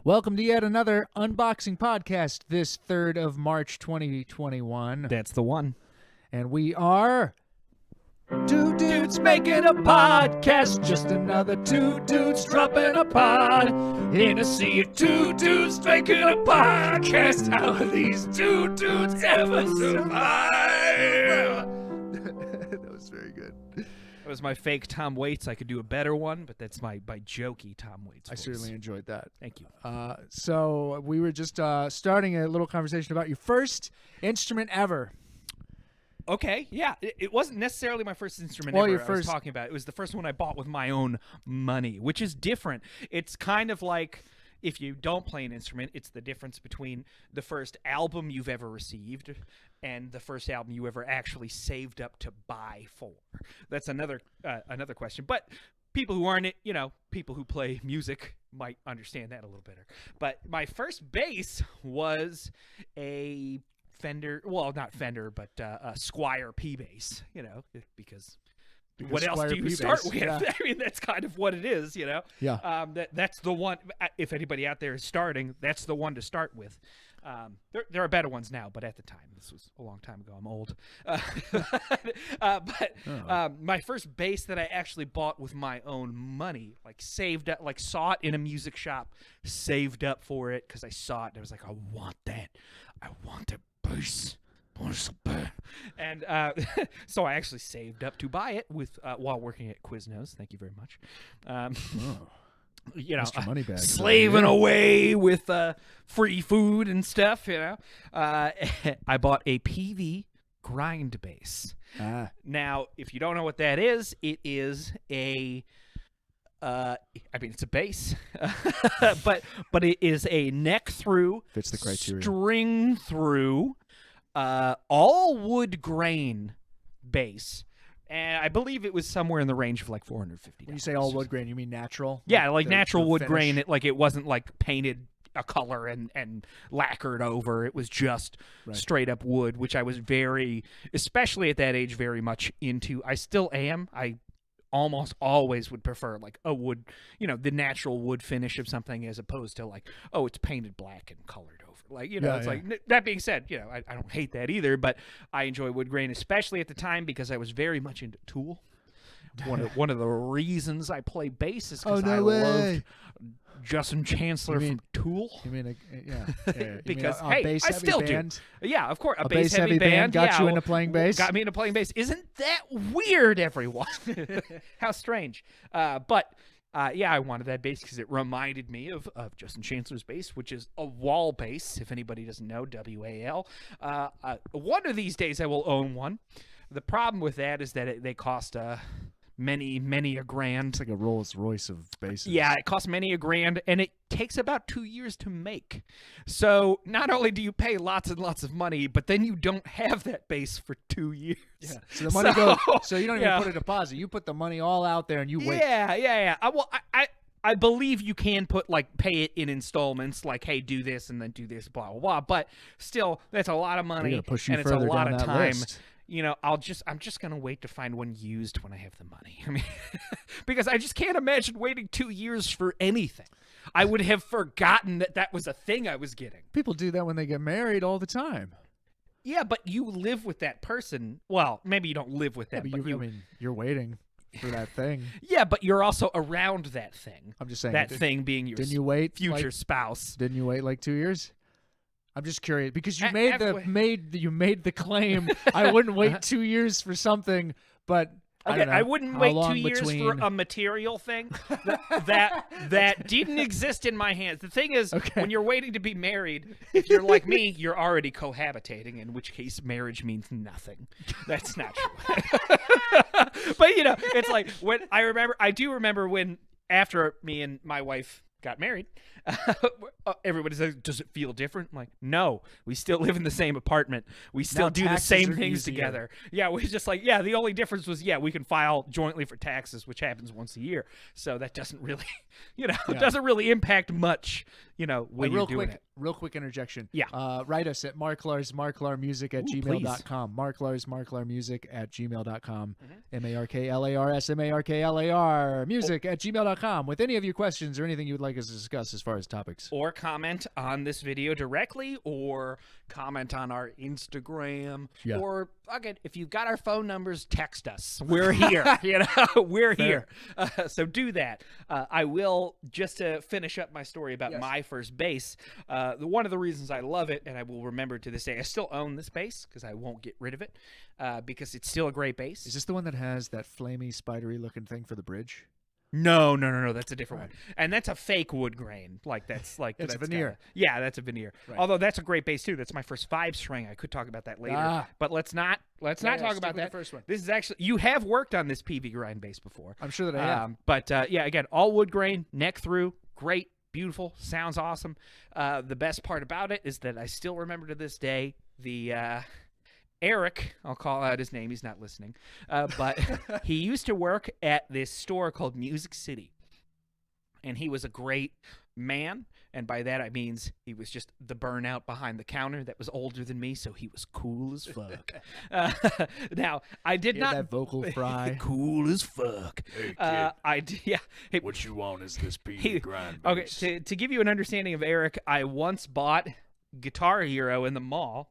Welcome to yet another unboxing podcast this 3rd of March 2021. That's the one. And we are two dudes making a podcast. Just another two dudes dropping a pod. In a sea of two dudes making a podcast. How are these two dudes ever survive? That was very good. That was my fake Tom Waits. I could do a better one, but that's my jokey Tom Waits voice. I certainly enjoyed that. Thank you. So we were just starting a little conversation about your first instrument ever. Okay, yeah. It wasn't necessarily my first instrument Well, ever your I was first- talking about. It was the first one I bought with my own money, which is different. It's kind of like if you don't play an instrument, it's the difference between the first album you've ever received and the first album you ever actually saved up to buy for. That's another question. But people who aren't, people who play music might understand that a little better. But my first bass was a Fender, well, not Fender, but a Squire P bass, because what else Squire do you P start bass, with? yeah. I mean, that's kind of what it is, Yeah. That's the one. If anybody out there is starting, that's the one to start with. There are better ones now, but at the time, this was a long time ago. I'm old. My first bass that I actually bought with my own money, like saved up, like saw it in a music shop, saved up for it because I saw it and I was like, I want that. I want that bass. And so I actually saved up to buy it with while working at Quiznos. Thank you very much. Mr. Moneybags slaving away with free food and stuff. I bought a Peavey Grind bass. Now, if you don't know what that is, it is a it's a bass, but it is a neck through, Fits the criteria. string through, all wood grain bass, and I believe it was somewhere in the range of like $450. When you say all wood grain, you mean natural? Yeah, like the natural wood finish? grain. It wasn't like painted a color and lacquered over. It was just straight up wood, which I was especially at that age, very much into. I still am. I almost always would prefer like a wood, the natural wood finish of something as opposed to like, oh, it's painted black and colored over. Like, like, that being said, I don't hate that either, but I enjoy wood grain, especially at the time because I was very much into Tool. One of the reasons I play bass is because I loved Justin Chancellor from Tool. You mean, Because, you mean hey, I still band? do. Yeah, of course. A bass-heavy band got you into playing bass? Got me into playing bass. Isn't that weird, everyone? How strange. I wanted that bass because it reminded me of Justin Chancellor's bass, which is a wall bass, if anybody doesn't know, WAL. One of these days I will own one. The problem with that is that they cost many a grand. It's like a Rolls Royce of basses. Yeah, it costs many a grand, and it takes about 2 years to make. So not only do you pay lots and lots of money, but then you don't have that bass for 2 years. Yeah. So the money goes. So you don't even put a deposit. You put the money all out there, and you wait. Yeah. I believe you can pay it in installments, like, hey, do this and then do this, blah blah blah. But still, that's a lot of money, They're gonna push you and it's a further lot down of that time. list. I'm just gonna wait to find one used when I have the money. I mean, because I just can't imagine waiting 2 years for anything. I would have forgotten that was a thing I was getting. People do that when they get married all the time. Yeah, but you live with that person. Well, maybe you don't live with them, but you're waiting for that thing. Yeah, but you're also around that thing. I'm just saying that thing being your didn't you wait future spouse. Didn't you wait like 2 years? I'm just curious because you made the claim I wouldn't wait 2 years for something, but I wouldn't wait 2 years for a material thing that didn't exist in my hands. The thing is, when you're waiting to be married, if you're like me, you're already cohabitating, in which case marriage means nothing. That's not true. But it's like when I do remember when after me and my wife got married, everybody says, does it feel different? I'm like, no, we still live in the same apartment. We still do the same things together. Yeah, we just the only difference was, we can file jointly for taxes, which happens once a year. So that doesn't really, doesn't really impact much when you're doing it. Real quick interjection. Yeah. Write us at marklarsmarklarmusic at gmail.com. Marklarsmarklarmusic at gmail.com. MarklarsMarklar music at gmail.com with any of your questions or anything you would like us to discuss as far as topics. Or comment on this video directly, or comment on our Instagram. Yeah. Or, again, if you've got our phone numbers, text us. We're here. We're here. So do that. I will, just to finish up my story about my first bass, one of the reasons I love it, and I will remember to this day, I still own this bass because I won't get rid of it, because it's still a great bass. Is this the one that has that flamey, spidery looking thing for the bridge? No, that's a different one, and that's a fake wood grain. That's veneer. That's a veneer. Right. Although that's a great bass too. That's my first 5-string. I could talk about that later, but let's not talk about that. The first one. This is actually, you have worked on this Peavey Grind bass before. I'm sure that I have. But again, all wood grain, neck through, great, beautiful, sounds awesome. The best part about it is that I still remember to this day the. Eric, I'll call out his name. He's not listening. But he used to work at this store called Music City. And he was a great man. And by that, I means he was just the burnout behind the counter that was older than me, so he was cool as fuck. Now, I did not... that vocal fry. Cool as fuck. Hey, kid. Hey, what you want is this Peavey Grind bass. Okay, to give you an understanding of Eric, I once bought Guitar Hero in the mall.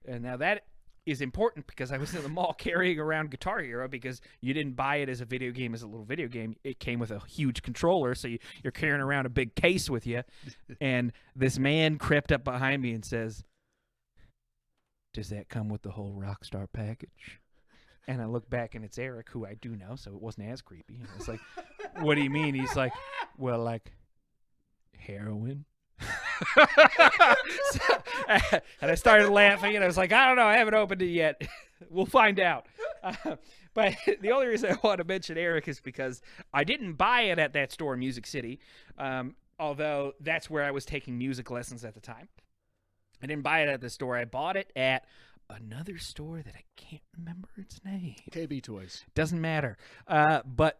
And now that is important because I was in the mall carrying around Guitar Hero, because you didn't buy it as a video game, as a little video game. It came with a huge controller, so you're carrying around a big case with you. And this man crept up behind me and says, "Does that come with the whole Rockstar package?" And I look back, and it's Eric, who I do know, so it wasn't as creepy. And I was like, "What do you mean?" He's like, "Well, like heroin." And I started laughing, and I was like, I don't know, I haven't opened it yet. We'll find out. But the only reason I want to mention Eric is because I didn't buy it at that store, Music City, although that's where I was taking music lessons at the time. I didn't buy it at the store. I bought it at another store that I can't remember its name. KB Toys. Doesn't matter. But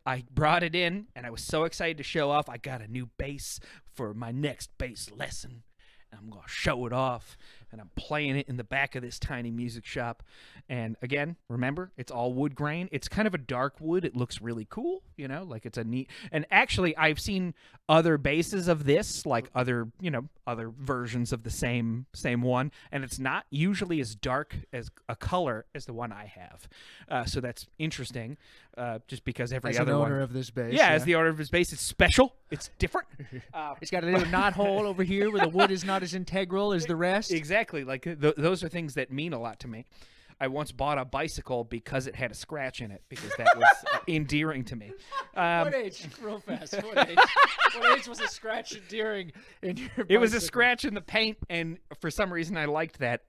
I brought it in, and I was so excited to show off. I got a new bass for my next bass lesson. I'm going to show it off, and I'm playing it in the back of this tiny music shop. And again, remember, it's all wood grain. It's kind of a dark wood. It looks really cool, like it's a neat. And actually, I've seen other basses of this, like other versions of the same one, and it's not usually as dark as a color as the one I have. So that's interesting, just because every as other an one. owner of this bass. Yeah, as the owner of this bass, it's special. It's different. It's got a little knot hole over here where the wood is not as integral as the rest. Exactly. Like those are things that mean a lot to me. I once bought a bicycle because it had a scratch in it, because that was endearing to me. What age? Real fast. What age? What age was a scratch endearing in your bicycle? It was a scratch in the paint, and for some reason I liked that.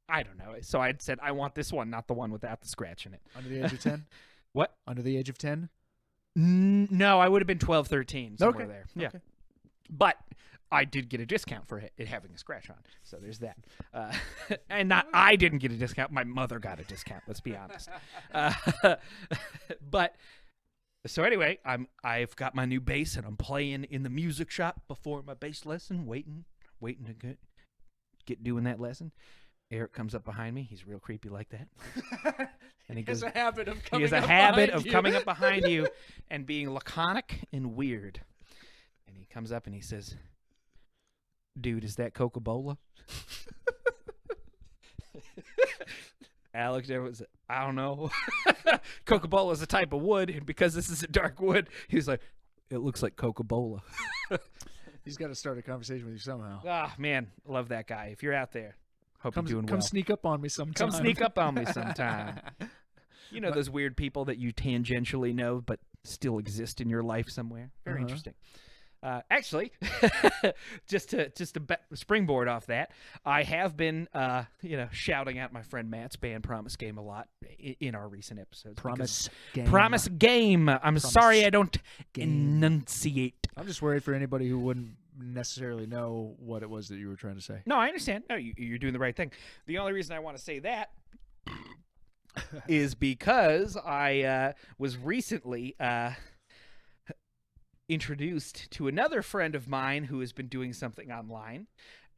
I don't know. So I said, I want this one, not the one without the scratch in it. Under the age of 10? What? Under the age of 10? No, I would have been 12, 13, somewhere there. Yeah. Okay. But I did get a discount for it having a scratch on. So there's that. And not I didn't get a discount. My mother got a discount, let's be honest. But so anyway, I've got my new bass, and I'm playing in the music shop before my bass lesson, waiting to get doing that lesson. Eric comes up behind me. He's real creepy like that. And he has a habit of coming up behind you and being laconic and weird. And he comes up and he says, "Dude, is that Coca-Cola?" Alex was, I don't know. Coca-Cola is a type of wood, and because this is a dark wood, he's like, "It looks like Coca-Cola." He's got to start a conversation with you somehow. Ah, man, love that guy. If you're out there, hope you're doing well. Come sneak up on me sometime. Come sneak up on me sometime. You know those weird people that you tangentially know but still exist in your life somewhere? Very interesting. Actually, just to springboard off that, I have been shouting out my friend Matt's band Promise Game a lot in our recent episodes. Promise Game. I'm sorry I don't enunciate. I'm just worried for anybody who wouldn't necessarily know what it was that you were trying to say. No, I understand. No, you're doing the right thing. The only reason I want to say that is because I was recently introduced to another friend of mine who has been doing something online.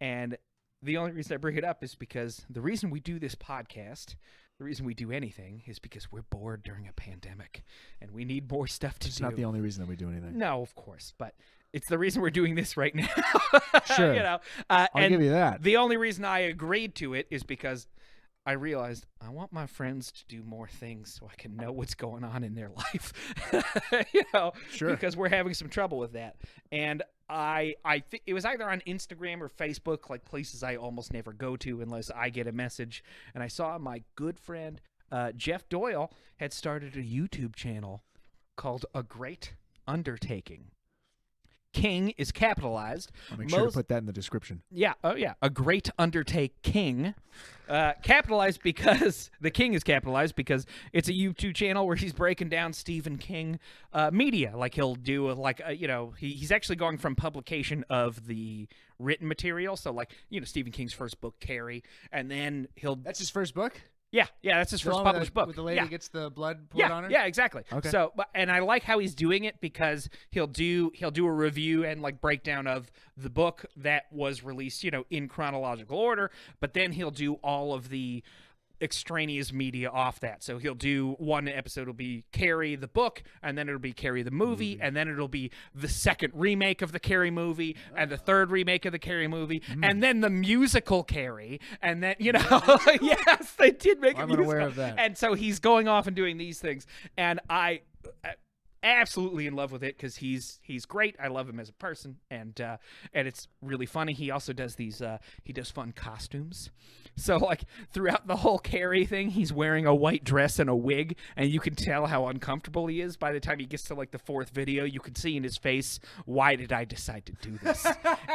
And the only reason I bring it up is because the reason we do this podcast, the reason we do anything, is because we're bored during a pandemic and we need more stuff to do. It's not the only reason that we do anything. No, of course, but it's the reason we're doing this right now. Sure. I'll give you that. The only reason I agreed to it is because I realized I want my friends to do more things so I can know what's going on in their life. Sure. Because we're having some trouble with that. And I think it was either on Instagram or Facebook, like places I almost never go to unless I get a message. And I saw my good friend Jeff Doyle had started a YouTube channel called A Great Undertaking. King is capitalized. I'll make sure to put that in the description. Yeah. Oh, yeah. A Great Undertaking. Capitalized because the King is capitalized because it's a YouTube channel where he's breaking down Stephen King media. Like he'll do he's actually going from publication of the written material. So like, Stephen King's first book, Carrie, and then That's his first book? Yeah, that's his first published book. With the lady gets the blood poured on her? Yeah, exactly. Okay. So, and I like how he's doing it because he'll do a review and like breakdown of the book that was released, in chronological order, but then he'll do all of the extraneous media off that. So he'll do one episode will be Carrie the book, and then it'll be Carrie the movie, and then it'll be the second remake of the Carrie movie, and the third remake of the Carrie movie, and then the musical Carrie, and then yes, they did make a musical. I'm unaware of that. And so he's going off and doing these things, and I absolutely in love with it because he's great. I love him as a person, and it's really funny. He also does these he does fun costumes. So like throughout the whole Carrie thing, he's wearing a white dress and a wig, and you can tell how uncomfortable he is. By the time he gets to like the fourth video, you can see in his face, why did I decide to do this?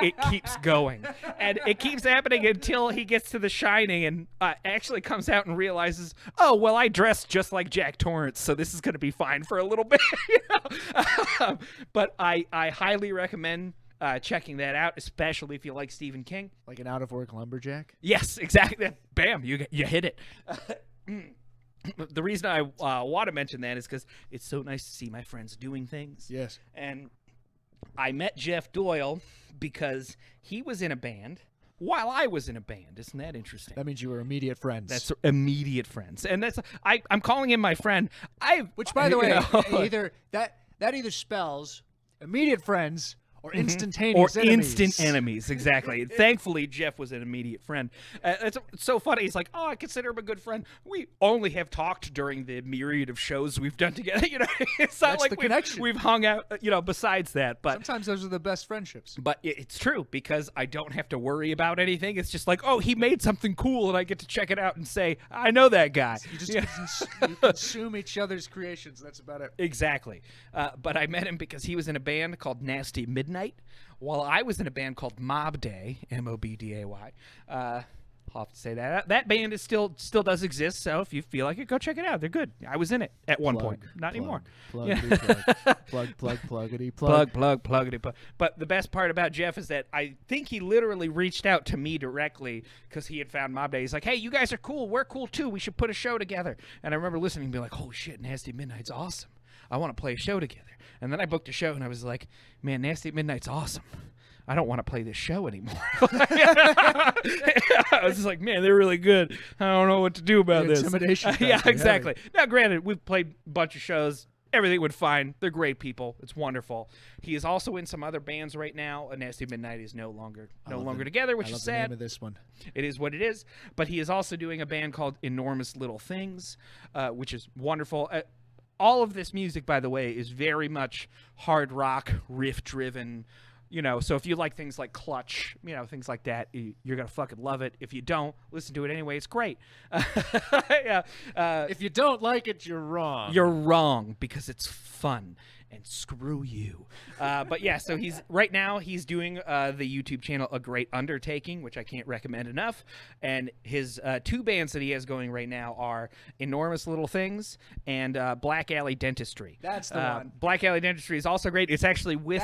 It keeps going, and it keeps happening until he gets to The Shining and actually comes out and realizes, oh well, I dressed just like Jack Torrance, so this is going to be fine for a little bit. But I highly recommend checking that out, especially if you like Stephen King. Like an out-of-work lumberjack? Yes, exactly. Bam, you hit it. The reason I want to mention that is because it's so nice to see my friends doing things. Yes. And I met Jeff Doyle because he was in a band while I was in a band. Isn't that interesting? That means you were immediate friends. That's immediate friends. And that's I'm calling him my friend. Which, by the way, that either spells immediate friends or instantaneous enemies. Instant enemies, exactly. Thankfully, Jeff was an immediate friend. It's so funny. He's like, oh, I consider him a good friend. We only have talked during the myriad of shows we've done together. It's not That's like the connection. we've hung out, besides that. But sometimes those are the best friendships. But it's true because I don't have to worry about anything. It's just like, oh, he made something cool, and I get to check it out and say, I know that guy. You just you consume each other's creations. That's about it. Exactly. But I met him because he was in a band called Nasty Midnight, while I was in a band called Mob Day, MOBDAY. I'll have to say that. That band is still does exist, so if you feel like it, go check it out. They're good. I was in it at one point. Not anymore. Pluggity plug. Pluggity plug. But the best part about Jeff is that I think he literally reached out to me directly because he had found Mob Day. He's like, hey, you guys are cool. We're cool too. We should put a show together. And I remember listening and being like, holy shit, Nasty Midnight's awesome. I want to play a show together. And then I booked a show, and I was like, man, Nasty Midnight's awesome. I don't want to play this show anymore. I was just like, man, they're really good. I don't know what to do about this. Intimidation. Yeah, exactly. Now, granted, we've played a bunch of shows. Everything went fine. They're great people. It's wonderful. He is also in some other bands right now. Nasty Midnight is no longer together, which is sad. I love the name of this one. It is what it is. But he is also doing a band called Enormous Little Things, which is wonderful. All of this music, by the way, is very much hard rock, riff-driven. So if you like things like Clutch, things like that, you're going to fucking love it. If you don't, listen to it anyway. It's great. Yeah. If you don't like it, you're wrong. You're wrong because it's fun. And screw you. But yeah, so right now he's doing the YouTube channel A Great Undertaking, which I can't recommend enough. And his two bands that he has going right now are Enormous Little Things and Black Alley Dentistry. That's the one. Black Alley Dentistry is also great. It's actually with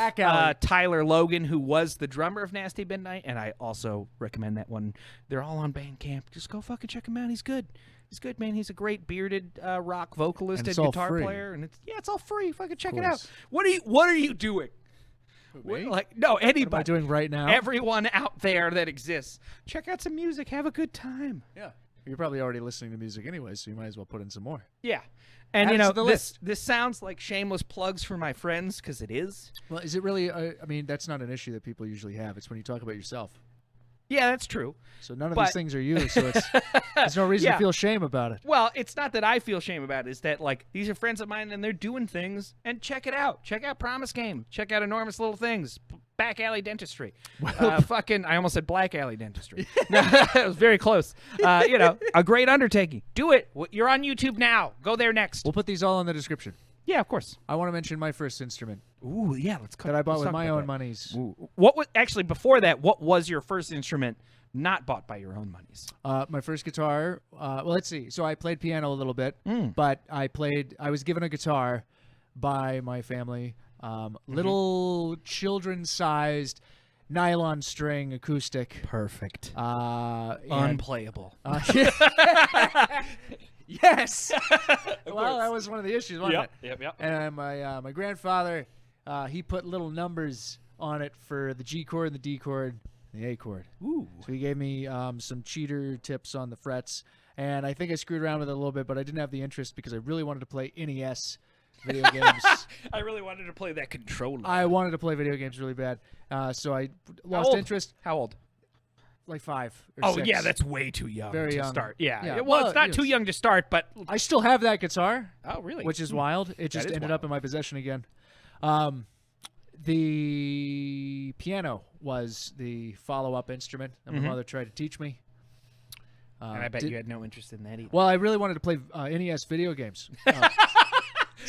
Tyler Logan, who was the drummer of Nasty Midnight, and I also recommend that one. They're all on Bandcamp. Just go fucking check him out. He's good. He's good, man. He's a great bearded rock vocalist and guitar player, and it's all free. Fucking check it out. What are you doing? Me? Like, no, What am I anybody. doing right now? Everyone out there that exists. Check out some music. Have a good time. Yeah. You're probably already listening to music anyway, so you might as well put in some more. Yeah. And, Add you it know, to the this sounds like shameless plugs for my friends, because it is. Well, is it really? I mean, that's not an issue that people usually have. It's when you talk about yourself. Yeah, that's true. So none of But- these things are you, so there's no reason Yeah. to feel shame about it. Well, it's not that I feel shame about it. It's that, like, these are friends of mine, and they're doing things. And check it out. Check out Promise Game. Check out Enormous Little Things. Back Alley Dentistry. I almost said Black Alley Dentistry. It was very close. You know, a great undertaking. Do it. You're on YouTube now. Go there next. We'll put these all in the description. Yeah, of course. I want to mention my first instrument Ooh, yeah. that I bought with talk my about own that. monies. Ooh. What was actually before that? What was your first instrument not bought by your own monies? My first guitar. Well, let's see. So I played piano a little bit, but I was given a guitar by my family. Little children-sized nylon string acoustic. Perfect. And, Unplayable. yes. Well, that was one of the issues, wasn't it? Yep. And my grandfather, he put little numbers on it for the G chord and the D chord and the A chord. Ooh. So he gave me some cheater tips on the frets, and I think I screwed around with it a little bit, but I didn't have the interest because I really wanted to play NES video games. I really wanted to play that controller. I wanted to play video games really bad, so I How lost old? interest. How old? Like 5 or Oh 6. yeah, that's way too young Very to young. start. Yeah. Yeah. Well, it's Well, not too yes. young to start, but I still have that guitar, oh really? which is wild. It just is ended up in my possession again. The piano was the follow-up instrument that my mother tried to teach me. and I bet you had no interest in that either. Well, I really wanted to play NES video games.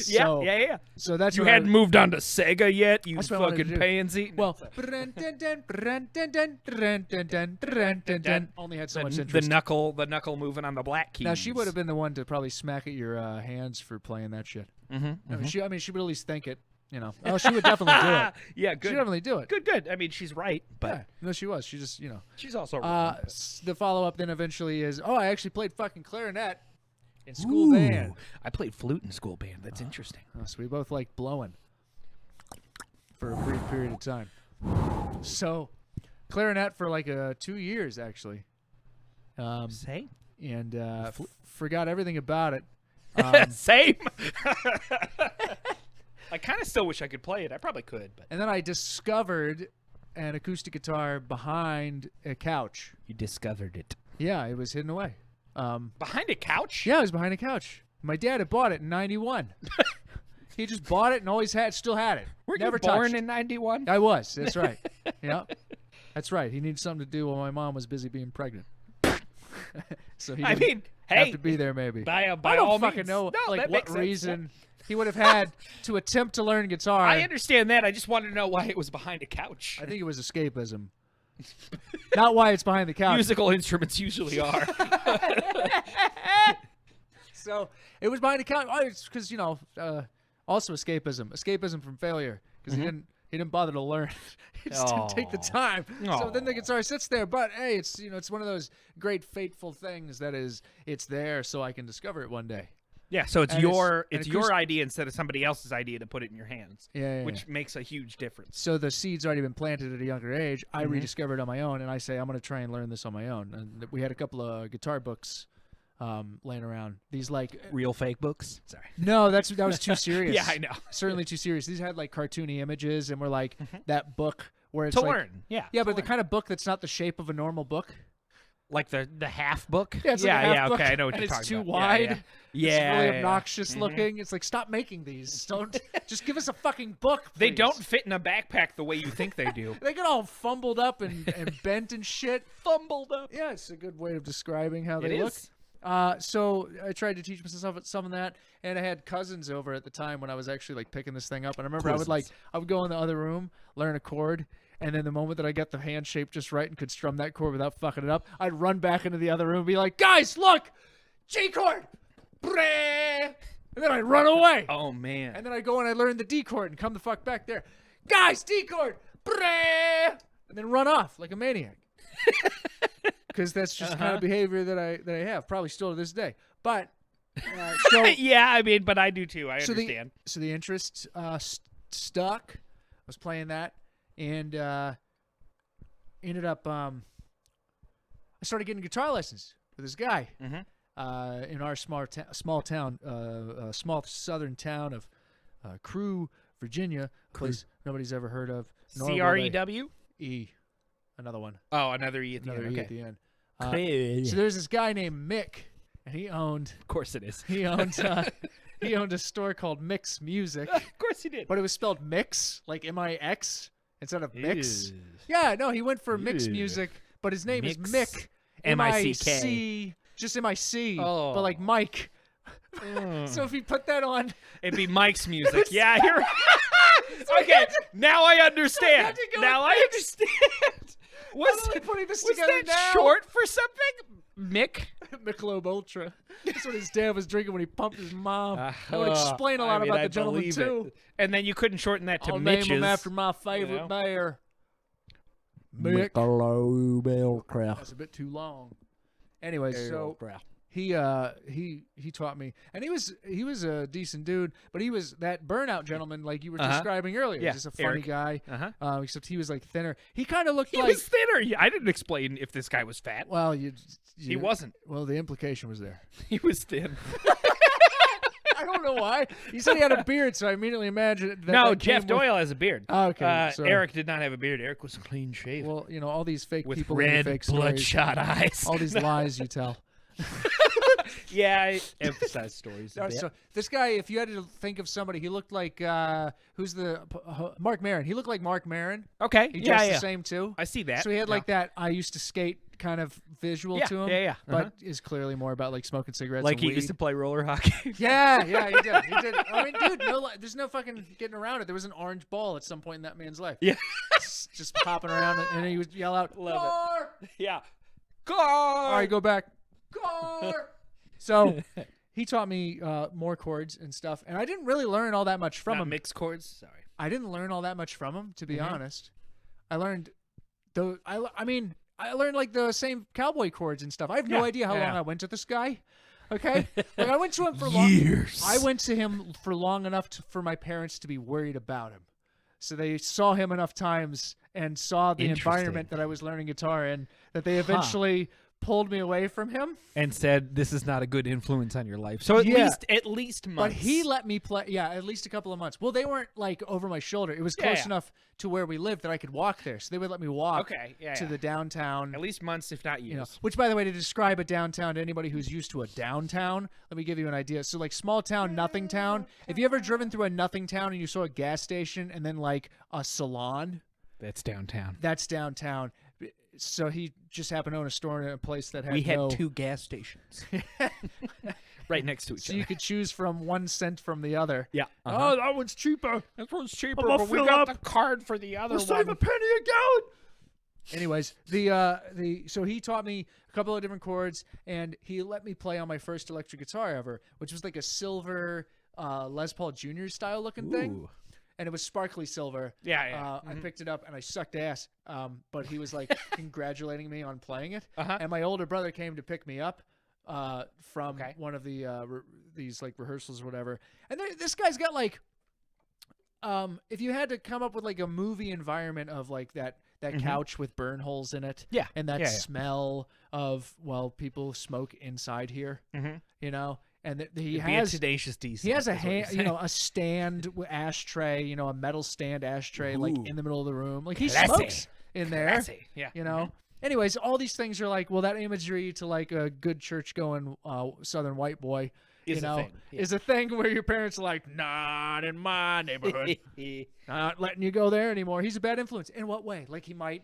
Yeah. So that's You what hadn't moved on to Sega yet, you That's what I wanted to fucking do. pansy. Well, only had so much the interest. knuckle moving on the black keys. Now she would have been the one to probably smack at your hands for playing that shit. Mm-hmm. She would at least think it. You know, oh, she would definitely do it. Yeah, She'd good. definitely do it. Good. I mean, she's right, but Yeah. No, she was. She just, she's also right. The follow-up then eventually is, I actually played fucking clarinet in school band. I played flute in school band. That's interesting. Oh, so we both like blowing for a brief period of time. So, clarinet for like 2 years actually, Same. and forgot everything about it. Same. I kind of still wish I could play it. I probably could, but And then I discovered an acoustic guitar behind a couch. you discovered it Yeah, it was hidden away. behind a couch. Yeah, it was behind a couch. My dad had bought it in '91. He just bought it and always still had it. Were Never you born touched. in '91? I was. That's right. Yeah, that's right. He needed something to do while my mom was busy being pregnant. So he I didn't mean, have hey, to be there. Maybe by I all don't fucking means. know No, that what makes sense. reason he would have had to attempt to learn guitar. I understand that. I just wanted to know why it was behind a couch. I think it was escapism. Not why it's behind the couch. Musical instruments usually are. So it was behind the couch. Oh, it's because also escapism from failure because he didn't bother to learn. He just didn't take the time. So then the guitar sits there. But hey, it's one of those great fateful things that it's there so I can discover it one day. Yeah, so it's And your it's your idea instead of somebody else's idea to put it in your hands. Yeah, which makes a huge difference. So the seed's already been planted at a younger age. I rediscovered it on my own, and I say I'm going to try and learn this on my own. And we had a couple of guitar books laying around. These Real fake books. Sorry. no, that was too serious. Yeah, I know. Certainly too serious. These had like cartoony images, and were like that book where it's To like, learn. Yeah. Yeah, to but the learn. kind of book that's not the shape of a normal book. like the half book. Yeah, it's like a half book, okay, I know what and you're it's talking too about. wide. Yeah, It's really yeah. obnoxious looking. It's like, stop making these. Don't just give us a fucking book. They please. don't fit in a backpack the way you think they do. They get all fumbled up and bent and shit. Fumbled up. Yeah, it's a good way of describing how It they look. is. So I tried to teach myself some of that, and I had cousins over at the time when I was actually like picking this thing up. And I remember I would go in the other room, learn a chord, and then the moment that I got the hand shape just right and could strum that chord without fucking it up, I'd run back into the other room and be like, "Guys, look, G chord," and then I'd run away. Oh man. And then I'd go and I'd learn the D chord and come the fuck back there, "Guys, D chord," and then run off like a maniac. Because that's just the kind of behavior that I have, probably still to this day. But so yeah, I mean, but I do too. I so understand. the interest stuck. I was playing that, and ended up. I started getting guitar lessons with this guy in our small town, small southern town of Crew, Virginia, place nobody's ever heard of. CREW? E, another one. Oh, another E at the Another end. E Okay. at the end. So there's this guy named Mick, and he owned Of course it is. he owned a store called Mix Music, Of course he did. but it was spelled Mix, like MIX, instead of Mix. Ew. Yeah, no, he went for Mix Ew. Music, but his name is Mix. Mick, M-I-C-K. just MIC, Oh. but like Mike. So if he put that on, It'd be Mike's music. Yeah, you're right. Okay, now I understand. to go Now with I Mix. understand. Was I'm putting this was together that now. short for something? Mick? Michelob Ultra. That's what his dad was drinking when he pumped his mom. That would explain a lot about the gentleman too. And then you couldn't shorten that to I'll Mitch's. name him after my favorite know? bear. Mick. Michelob Ultra. That's a bit too long. Anyway, so he taught me, and he was a decent dude, but he was that burnout gentleman like you were describing earlier. Yeah, Just a funny Eric. guy. Uh-huh. Except he was like thinner. He kind of looked He like was thinner. Yeah, I didn't explain if this guy was fat. well, He wasn't. Well, the implication was there. He was thin. I don't know why. He said he had a beard, so I immediately imagined that. No, that Jeff came with- Doyle has a beard. Oh, okay, so- Eric did not have a beard. Eric was clean shaven. Well, you know all these fake with people, red, fake stories, bloodshot eyes. all these lies you tell. Yeah, I emphasize stories a No, bit. so this guy, if you had to think of somebody, he looked like who's the Mark Maron. He looked like Mark Maron. Okay, He yeah, dressed yeah. the same too. I see that. So he had Yeah. like that I used to skate kind of visual Yeah, to him. yeah, But is clearly more about like smoking cigarettes. Like and he weed. used to play roller hockey. Yeah, he did. He did. I mean, dude, there's no fucking getting around it. There was an orange ball at some point in that man's life. Yeah. Just popping around, and he would yell out, Love it. "Car!" Yeah. All right, go back. Car. So he taught me more chords and stuff, and I didn't really learn all that much from Not him. mixed chords. Sorry. I didn't learn all that much from him, to be honest. I learned the. I mean, I learned like the same cowboy chords and stuff. I have no Yeah, idea how yeah. long I went to this guy. Okay, like I went to him for years. I went to him for long enough for my parents to be worried about him. So they saw him enough times and saw the environment that I was learning guitar in that they eventually pulled me away from him. And said this is not a good influence on your life. So at least months. But he let me play, at least a couple of months. Well, they weren't like over my shoulder. It was close enough to where we lived that I could walk there. So they would let me walk to the downtown. At least months, if not years. You know, which, by the way, to describe a downtown to anybody who's used to a downtown, let me give you an idea. So, like small town, nothing town. Have you ever driven through a nothing town and you saw a gas station and then like a salon? That's downtown. That's downtown. So he just happened to own a store in a place that had We had 2 gas stations right next to each So other. you could choose from 1 cent from the other. Yeah. Oh, that one's cheaper. That one's cheaper, I'm gonna but we fill got up. the card for the other We'll one. save a penny a gallon. Anyways, so he taught me a couple of different chords, and he let me play on my first electric guitar ever, which was like a silver Les Paul Jr. style looking thing. And it was sparkly silver. Yeah. I picked it up and I sucked ass. But he was like congratulating me on playing it. And my older brother came to pick me up from one of the these like rehearsals or whatever. And this guy's got like, if you had to come up with like a movie environment of like that couch with burn holes in it, and that smell of people smoke inside here, you know. And he has a tenacious DC. He has a stand ashtray, a metal stand ashtray, like in the middle of the room. Like he smokes in there. Classy. Yeah. You know. Anyways, all these things are like, that imagery to like a good church going Southern white boy, Is a thing. Yeah. is a thing where your parents are like, not in my neighborhood, not letting you go there anymore. He's a bad influence. In what way? Like he might.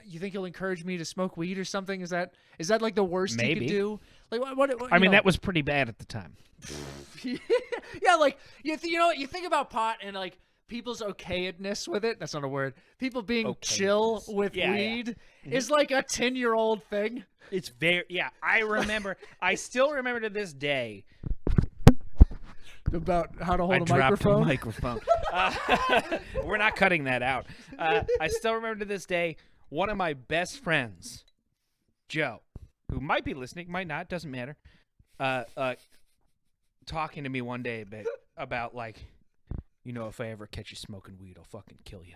You think he'll encourage me to smoke weed or something? Is that like the worst he could do? Like what I mean, that was pretty bad at the time. Yeah, like you think about pot and like people's okayedness with it. That's not a word. People being chill with weed is like a 10-year-old thing. It's very I still remember to this day About how to hold a dropped microphone. a microphone. We're not cutting that out. I still remember to this day one of my best friends, Joe, who might be listening, might not, doesn't matter, talking to me one day about like, if I ever catch you smoking weed, I'll fucking kill you.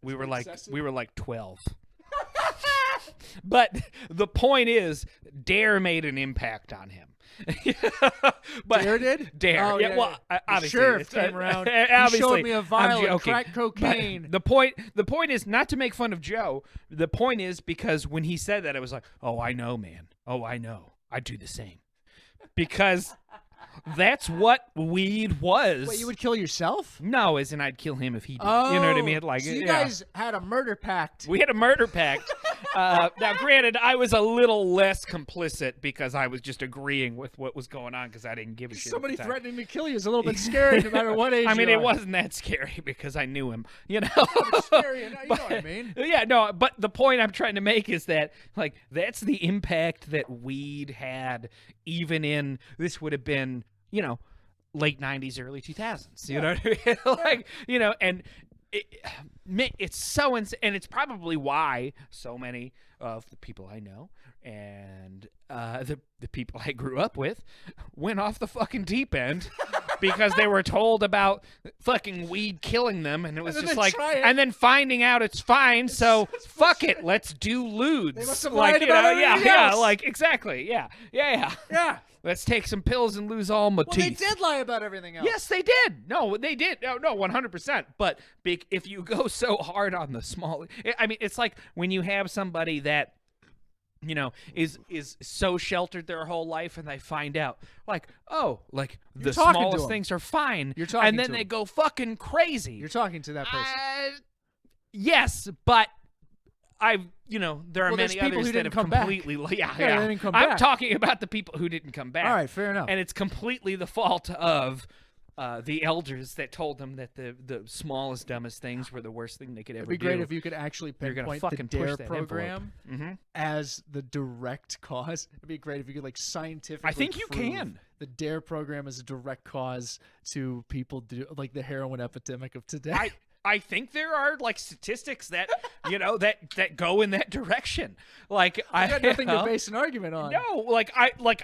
We were like 12. But the point is, Dare made an impact on him. But Dare did? Dare. Oh, yeah, yeah, well, yeah. obviously, Sheriff came around. He obviously, showed me a vial I'm of joking. crack cocaine. But the point is not to make fun of Joe. The point is because when he said that, I was like, oh, I know, man. Oh, I know. I'd do the same. Because that's what weed was. Wait, you would kill yourself? No, as in I'd kill him if he did. Oh, you know what I mean? Like, so you yeah. guys had a murder pact. We had a murder pact. Now, granted, I was a little less complicit because I was just agreeing with what was going on because I didn't give a shit. Somebody at the time. threatening to kill you is a little bit scary, no matter what age. I mean, you it are. wasn't that scary because I knew him. You know. It's scary, you know what I mean? Yeah, no, but the point I'm trying to make is that, like, that's the impact that weed had, even in this would have been, you know, late 90s, early 2000s. You know what I mean? Like, you know, and it's so and it's probably why so many of the people I know and the people I grew up with went off the fucking deep end because they were told about fucking weed killing them, and it was just like, and then finding out it's fine, so fuck it, let's do ludes. They must have like, lied you about know, yeah, everything yeah, else. like exactly, yeah. Let's take some pills and lose all my Well, teeth. they did lie about everything else. Yes, they did. No, they did. No, 100%. But if you go so hard on the small, I mean, it's like when you have somebody that, you know, is so sheltered their whole life, and they find out, like, oh, like the talking to smallest them. things are fine. You're talking and then to they them. go fucking crazy. You're talking to that person. Yes, but you know, there are Well, there's many people others who that didn't have come back. completely, Yeah, they didn't come I'm back. talking about the people who didn't come back. All right, fair enough. And it's completely the fault of the elders that told them that the smallest, dumbest things were the worst thing they could ever do. It'd be great if you could actually You're gonna pinpoint the fucking push DARE that program envelope. as the direct cause. It'd be great if you could, like, scientifically I think you prove can. the DARE program is a direct cause to people like the heroin epidemic of today. I think there are, like, statistics that, you know, that go in that direction. Like, I got nothing you know, to base an argument on. No,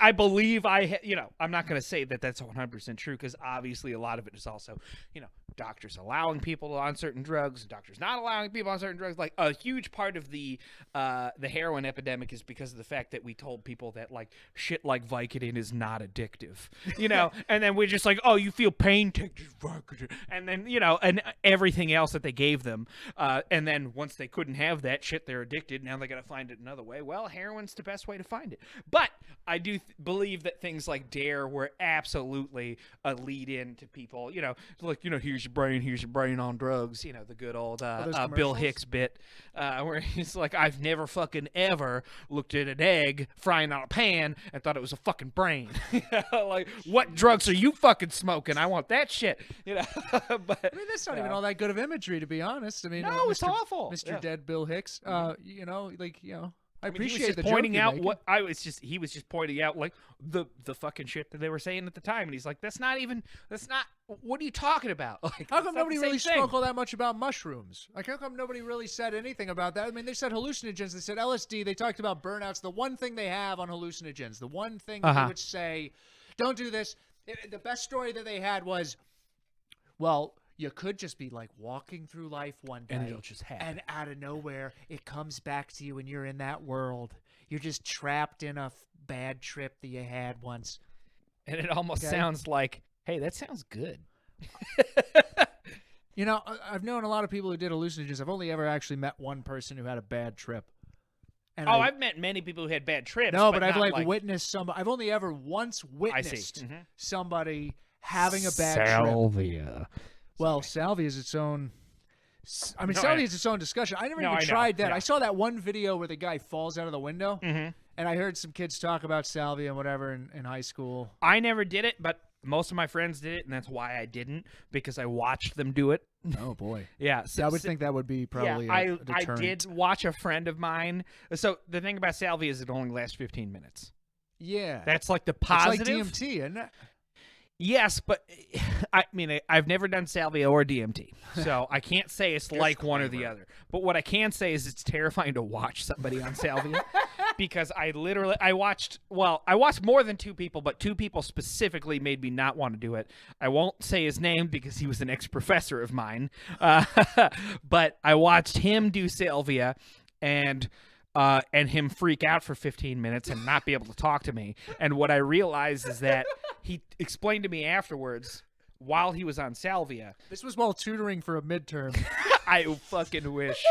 I believe you know, I'm not going to say that that's 100% true, because obviously a lot of it is also, you know, doctors allowing people on certain drugs, doctors not allowing people on certain drugs. Like, a huge part of the heroin epidemic is because of the fact that we told people that, like, shit like Vicodin is not addictive, you know, and then we're just like, oh, you feel pain, take this Vicodin, and then, you know, and everything else that they gave them, and then once they couldn't have that shit, they're addicted. Now they got to find it another way. Well, heroin's the best way to find it. But I do believe that things like DARE were absolutely a lead-in to people, you know, like, you know, here's your brain on drugs, you know, the good old those Bill commercials? Hicks bit, where he's like, I've never fucking ever looked at an egg frying on a pan and thought it was a fucking brain. You know, like, what drugs are you fucking smoking? I want that shit, you know. But I mean, that's not even all that good of imagery, to be honest. I mean, No, it's awful. Mr. Yeah. Dead Bill Hicks. You know, like, you know, I I mean, he was appreciate just the pointing joke you're out making. what he was just pointing out, like, the fucking shit that they were saying at the time, and he's like, that's not what are you talking about? Like, How it's come not nobody the same really thing. spoke all that much about mushrooms? Like, how come nobody really said anything about that? I mean, they said hallucinogens, they said LSD, they talked about burnouts. The one thing they have on hallucinogens, the one thing that they would say, don't do this. The best story that they had was, well, you could just be, like, walking through life one day, And it'll just happen. and out of nowhere, it comes back to you, and you're in that world. You're just trapped in a bad trip that you had once. And it almost Okay. sounds like, hey, that sounds good. You know, I've known a lot of people who did hallucinogens. I've only ever actually met one person who had a bad trip. And I've met many people who had bad trips. no, but I've not like witnessed somebody. I've only ever once witnessed somebody having a bad trip. Salvia. Well, salvia is its own. I mean, No, salvia is its own discussion. I never No, even I know, tried that. yeah. I saw that one video where the guy falls out of the window, and I heard some kids talk about salvia and whatever in high school. I never did it, but most of my friends did it, and that's why I didn't, because I watched them do it. Oh boy. Yeah, I would think that would be probably yeah, a I deterrent. did watch a friend of mine. So the thing about salvia is it only lasts 15 minutes. Yeah. That's like the it's positive. like DMT, isn't it? Yes, but I mean, I've never done salvia or DMT, so I can't say it's like one or the other. But what I can say is it's terrifying to watch somebody on salvia. because I watched more than 2 people, but 2 people specifically made me not want to do it. I won't say his name because he was an ex-professor of mine, but I watched him do salvia and him freak out for 15 minutes and not be able to talk to me. And what I realized is that he explained to me afterwards, while he was on salvia. This was while tutoring for a midterm. I fucking wish.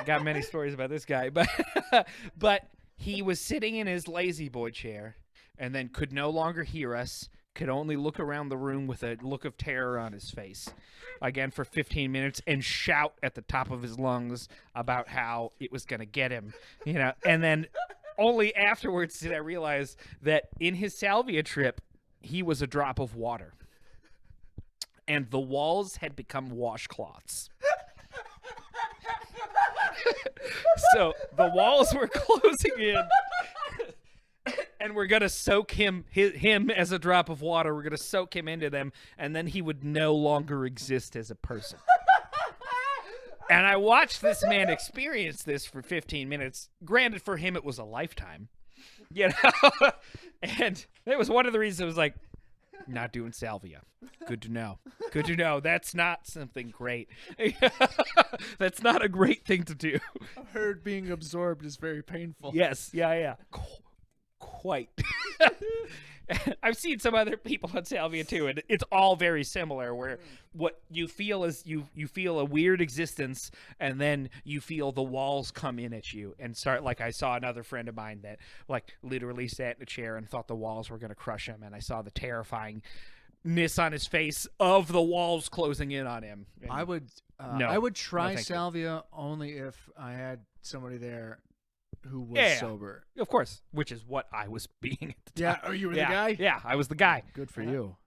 I got many stories about this guy, but he was sitting in his lazy boy chair and then could no longer hear us, could only look around the room with a look of terror on his face, again for 15 minutes, and shout at the top of his lungs about how it was going to get him, and then only afterwards did I realize that in his salvia trip, he was a drop of water. And the walls had become washcloths. So the walls were closing in. And we're going to soak him as a drop of water. We're going to soak him into them. And then he would no longer exist as a person. And I watched this man experience this for 15 minutes. Granted, for him, it was a lifetime. And it was one of the reasons I was like, not doing salvia. Good to know. Good to know. That's not something great. That's not a great thing to do. I heard being absorbed is very painful. Yes. Yeah. Quite. I've seen some other people on salvia too, and it's all very similar, where what you feel is you feel a weird existence, and then you feel the walls come in at you and start, like I saw another friend of mine that like literally sat in a chair and thought the walls were going to crush him, and I saw the terrifyingness on his face of the walls closing in on him. And I would try salvia only if I had somebody there who was sober. Of course, which is what I was being at the time. Yeah, you were the guy? Yeah, I was the guy. Good for you,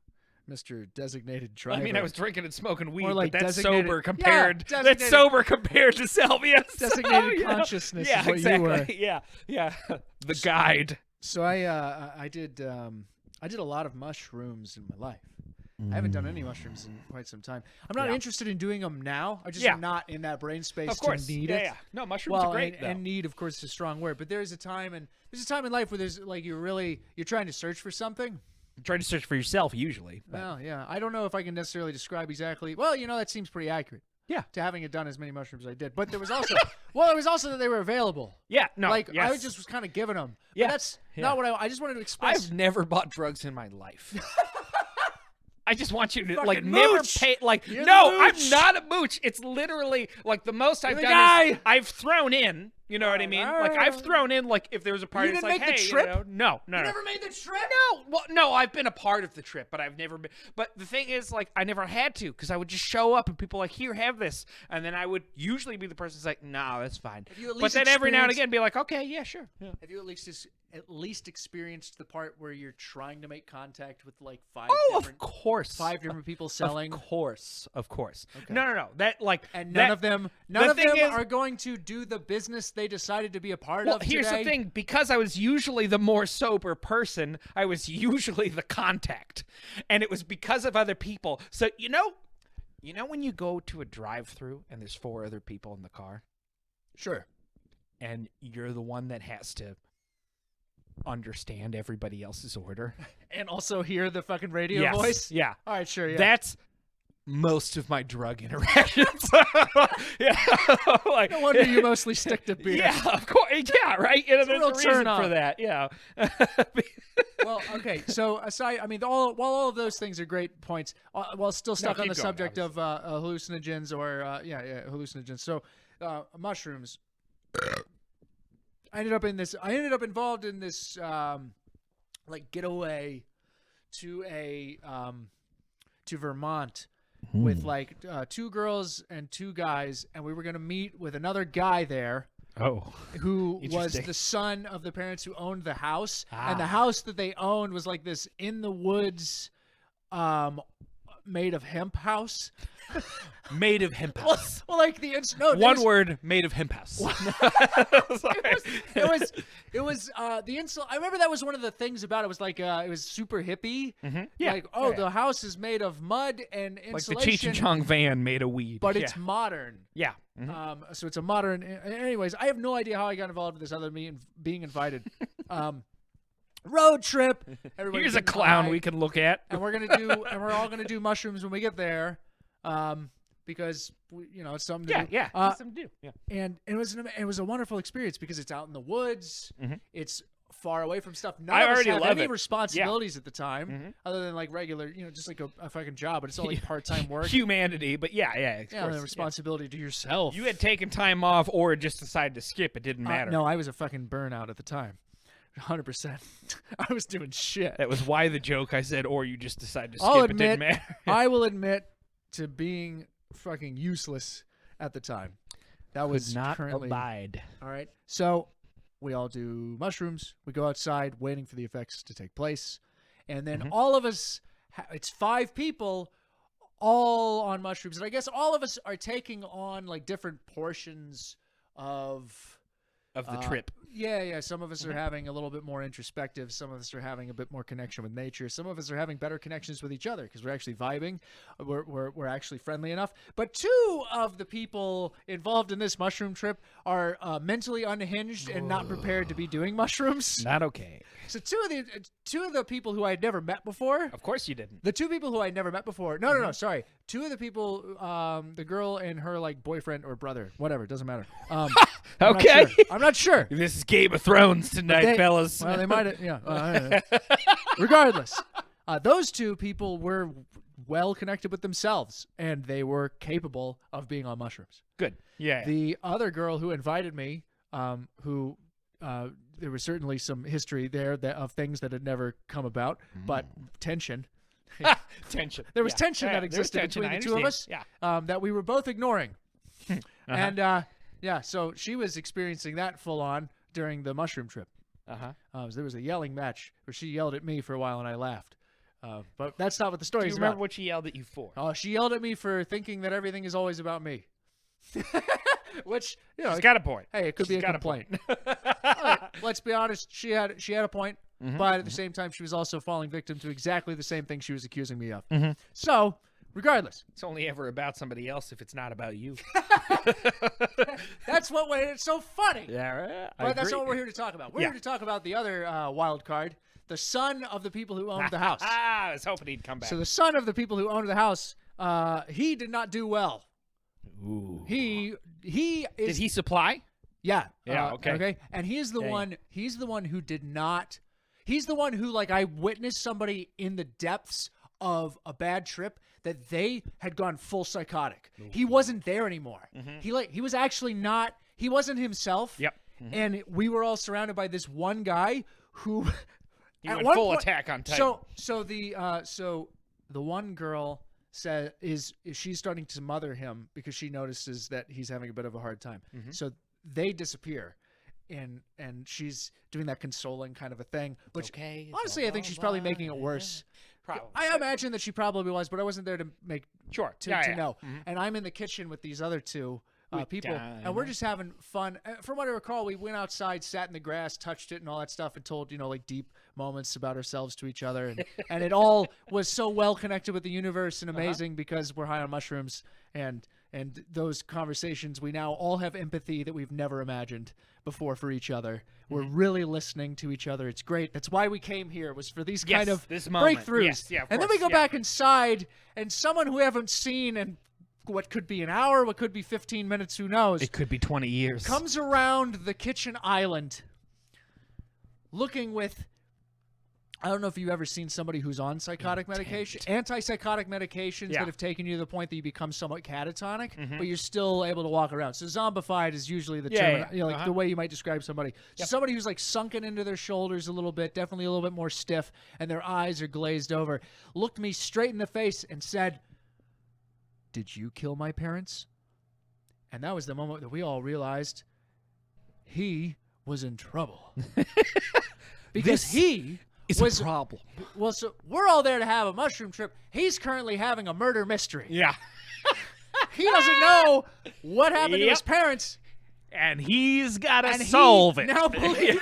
Mr. Designated Driver. I mean, I was drinking and smoking weed, like but that's designated- sober compared. Yeah, that's sober compared to salvia. Designated consciousness is what you were. Yeah. The guide. So I did a lot of mushrooms in my life. I haven't done any mushrooms in quite some time. I'm not interested in doing them now. I just am not in that brain space Of course. to need it. Yeah. No, mushrooms are great. And need, of course, is a strong word. But there's a time in life where there's like you're trying to search for something. Trying to search for yourself, usually. But. Well, yeah. I don't know if I can necessarily describe exactly. Well, that seems pretty accurate. Yeah. To having done as many mushrooms as I did. But there was also, it was also that they were available. Yeah. No. I just was kind of giving them. Yeah. But that's not what I just wanted to express. I've never bought drugs in my life. I just want you to Fucking never mooch. pay You're no, the I'm mooch. not a mooch. It's literally like the most I've the done guy. is I've thrown in, you know what I mean? Like I've thrown in like if there was a party You it's didn't like make the hey, trip? no. You never made the trip? No, I've been a part of the trip, but I've never been. But the thing is, like, I never had to because I would just show up and people like, here, have this, and then I would usually be the person who's like, nah, that's fine. But then every now and again, be like, okay, yeah, sure. Yeah. Have you at least experienced the part where you're trying to make contact with like five different people selling? Of course. Okay. No. That like And that, none of them are going to do the business they decided to be a part Well, of here's today. the thing. Because I was usually the more sober person, I was usually the contact. And it was because of other people. So, you know when you go to a drive-thru and there's 4 other people in the car? Sure. And you're the one that has to understand everybody else's order. And also hear the fucking radio Yes. voice? Yeah. All right, sure, yeah. That's most of my drug interactions. Yeah. Like, no wonder you mostly stick to beer. Yeah, of course. Yeah, right. There's a real a reason turn on. for that. Yeah. Well, okay. So aside, I mean, while all of those things are great points, while still stuck on keep the going, subject of hallucinogens or hallucinogens. So mushrooms. I ended up involved in this like getaway to Vermont with like 2 girls and 2 guys, and we were going to meet with another guy there. Oh. Who was Interesting. the son of the parents who owned the house. And the house that they owned was like this in the woods made of hemp house. Made of hemp house. Well, like the One word, made of hemp house. It was the install. I remember that was one of the things about it was like it was super hippie. Yeah. Like the house is made of mud and insulation. Like the Cheech and Chong van made of weed. But it's modern. Yeah. So it's a modern. Anyways, I have no idea how I got involved with this other than me being invited. Road trip. Here's a clown we can look at. And we're all gonna do mushrooms when we get there, because it's something to do. Yeah, something to do. Yeah. And it was a wonderful experience because it's out in the woods. It's far away from stuff. None I of us already have love any it. responsibilities at the time, other than like regular, just like a fucking job. But it's all like part-time work. Humanity, but yeah, of course. The responsibility to yourself. You had taken time off or just decided to skip. It didn't matter. No, I was a fucking burnout at the time. 100%. I was doing shit. That was why the joke I said, or you just decided to skip. It didn't matter. I will admit to being fucking useless at the time. That was not currently abide. All right. So we all do mushrooms. We go outside waiting for the effects to take place. And then all of us, it's 5 people all on mushrooms. And I guess all of us are taking on like different portions of the trip. Yeah. Some of us are having a little bit more introspective. Some of us are having a bit more connection with nature. Some of us are having better connections with each other because we're actually vibing. We're actually friendly enough. But 2 of the people involved in this mushroom trip are mentally unhinged and not prepared to be doing mushrooms. Not okay. So 2 of the people who I had never met before. Of course you didn't. The 2 people who I had never met before. No, sorry. 2 of the people, the girl and her like boyfriend or brother, whatever, doesn't matter. Okay. I'm not sure. This is Game of Thrones tonight, fellas. Well, they might have, yeah. Regardless, those 2 people were well connected with themselves, and they were capable of being on mushrooms. Good. Yeah. The other girl who invited me, who there was certainly some history there of things that had never come about, but tension. Tension. There was tension that existed between the 2 of us that we were both ignoring. And so she was experiencing that full on during the mushroom trip. There was a yelling match where she yelled at me for a while and I laughed. But that's not what the story is about. Do you remember what she yelled at you for? Oh, she yelled at me for thinking that everything is always about me. Which, she's got a point. Hey, it could be a complaint. Right, let's be honest. She had a point, but at the same time, she was also falling victim to exactly the same thing she was accusing me of. So, regardless, it's only ever about somebody else if it's not about you. That's what made it so funny. Yeah, right. But that's not what we're here to talk about. We're here to talk about the other wild card, the son of the people who owned the house. I was hoping he'd come back. So the son of the people who owned the house, he did not do well. Ooh. He is. Did he supply? Yeah. Yeah. Okay. And he's the one. He's the one who did not. He's the one who, like, I witnessed somebody in the depths of a bad trip that they had gone full psychotic. Ooh. He wasn't there anymore. He was actually not. He wasn't himself. Yep. And we were all surrounded by this one guy who. He went full attack on Titan. So the one girl said she's starting to smother him because she notices that he's having a bit of a hard time. So they disappear, and she's doing that consoling kind of a thing. Which honestly, I think she's probably making it worse. Probably. I imagine that she probably was, but I wasn't there to make to know. And I'm in the kitchen with these other 2 people, and we're just having fun. From what I recall, we went outside, sat in the grass, touched it, and all that stuff, and told like deep moments about ourselves to each other, and it all was so well connected with the universe and amazing because we're high on mushrooms, and those conversations, we now all have empathy that we've never imagined before for each other. We're really listening to each other. It's great. That's why we came here, was for these kind of breakthroughs. Yes, yeah, and then we go back inside, and someone who we haven't seen and what could be an hour, what could be 15 minutes, who knows? It could be 20 years. Comes around the kitchen island looking with, I don't know if you've ever seen somebody who's on psychotic medication, antipsychotic medications that have taken you to the point that you become somewhat catatonic, but you're still able to walk around. So zombified is usually the term, like the way you might describe somebody. So somebody who's like sunken into their shoulders a little bit, definitely a little bit more stiff, and their eyes are glazed over, looked me straight in the face and said, "Did you kill my parents?" And that was the moment that we all realized he was in trouble. Because he is a problem. Well, so we're all there to have a mushroom trip. He's currently having a murder mystery. Yeah. He doesn't know what happened to his parents. And he's got to And solve he it. now believes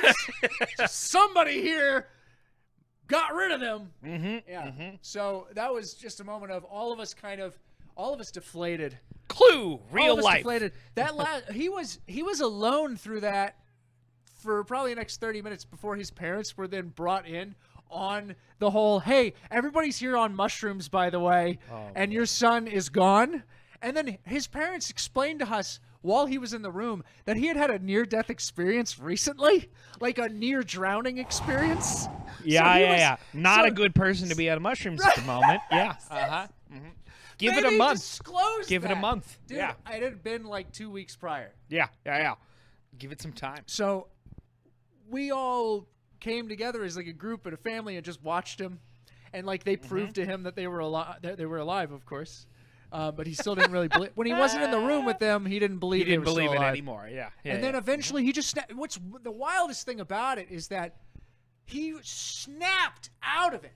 somebody here got rid of them. Yeah. So that was just a moment of all of us deflated. Clue, All real of us life. deflated. That he was alone through that for probably the next 30 minutes before his parents were then brought in on the whole, hey, everybody's here on mushrooms, by the way, and your son is gone. And then his parents explained to us while he was in the room that he had a near-death experience recently, like a near-drowning experience. Yeah. Not a good person to be on mushrooms at the moment. Yeah. Give it a month. Give it a month. Dude, yeah. it had been like 2 weeks prior. Yeah. Give it some time. So we all came together as like a group and a family and just watched him, and like they proved to him that they were alive. That they were alive, of course. But he still didn't really believe. When he wasn't in the room with them, he didn't believe. He didn't they were believe still it alive. anymore. Yeah. And then eventually he just what's the wildest thing about it is that he snapped out of it.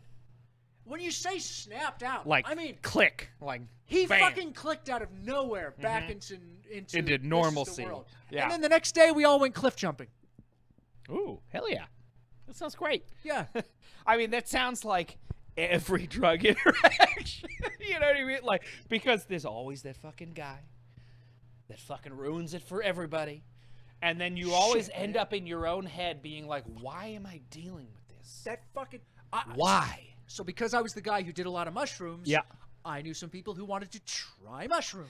When you say snapped out, like, I mean click, like he bam. fucking clicked out of nowhere back into Into this is the normalcy. world. Yeah. And then the next day we all went cliff jumping. Ooh, hell yeah. That sounds great. Yeah. I mean, that sounds like every drug interaction. You know what I mean? Like, because there's always that fucking guy that fucking ruins it for everybody. And then you always end up in your own head being like, why am I dealing with this? That fucking Why? So because I was the guy who did a lot of mushrooms, Yeah. I knew some people who wanted to try mushrooms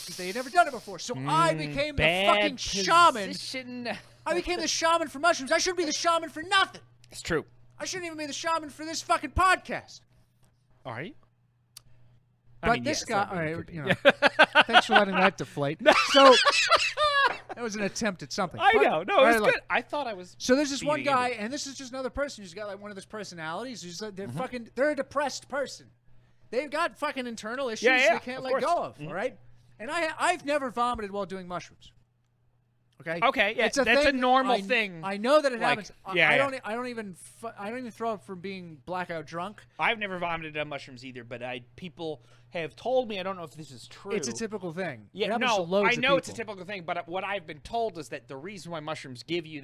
because they had never done it before. So I became the fucking shaman. I became the shaman for mushrooms. I shouldn't be the shaman for nothing. It's true. I shouldn't even be the shaman for this fucking podcast. Are you? But this guy, all right, you know, thanks for letting that deflate. So that was an attempt at something. I know. No, it was look, good. I thought I was. So there's this one feeding guy, into it. and this is just another person who's got like one of those personalities. Who's like, they're a depressed person. They've got fucking internal issues they can't let go of. All right, and I've never vomited while doing mushrooms. Okay. Yeah, it's a that's thing. a normal thing. I know that it Like, happens. I don't even throw up from being blackout drunk. I've never vomited on mushrooms either, but people have told me. I don't know if this is true. It's a typical thing. It Yeah, happens to no, loads I of know it's a people. typical thing, but what I've been told is that the reason why mushrooms give you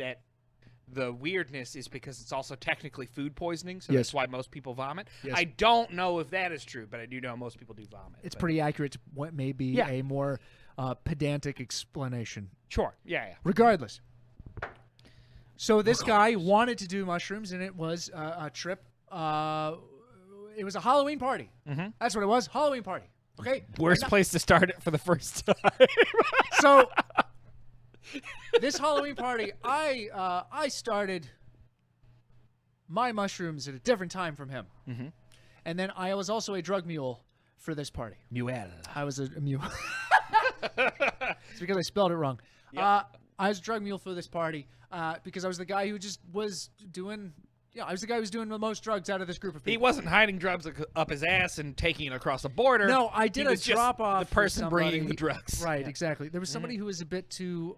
the weirdness is because it's also technically food poisoning, so that's why most people vomit. Yes. I don't know if that is true, but I do know most people do vomit. It's pretty accurate to what may be a more pedantic explanation. Sure. Yeah. Regardless. So this guy wanted to do mushrooms, and it was a trip. It was a Halloween party. That's what it was, Halloween party. Okay? Worst place to start it for the first time. So this Halloween party, I started my mushrooms at a different time from him. And then I was also a drug mule for this party. Mule. I was a mule. It's because I spelled it wrong. I was a drug mule for this party because I was the guy who just was doing. Yeah, I was the guy who was doing the most drugs out of this group of people. He wasn't hiding drugs up his ass and taking it across the border. No, I did a drop off. The person bringing the drugs. Right, exactly. There was somebody who was a bit too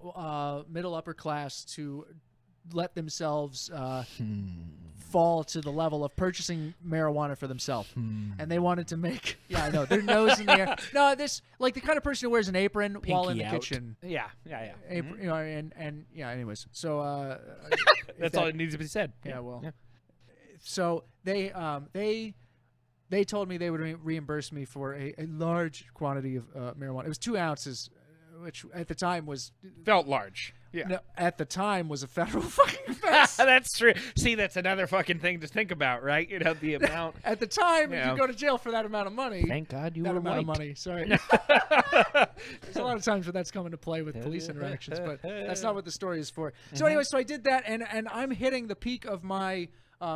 middle upper class to let themselves fall to the level of purchasing marijuana for themselves, and they wanted to make. Yeah, I know their nose in the air. No, this like the kind of person who wears an apron while in the kitchen. Yeah. Apron, you know, and yeah. Anyways, so that's all that needs to be said. Yeah, well. Yeah. So they told me they would reimburse me for a large quantity of marijuana. It was 2 ounces, which at the time felt large. Yeah. No, at the time was a federal fucking offense. That's true. See, that's another fucking thing to think about, right? You know, the amount. At the time, if you go to jail for that amount of money. Thank God you that were amount of white. money. Sorry. There's a lot of times where that's coming to play with police interactions, but that's not what the story is for. So anyway, so I did that, and I'm hitting the peak of my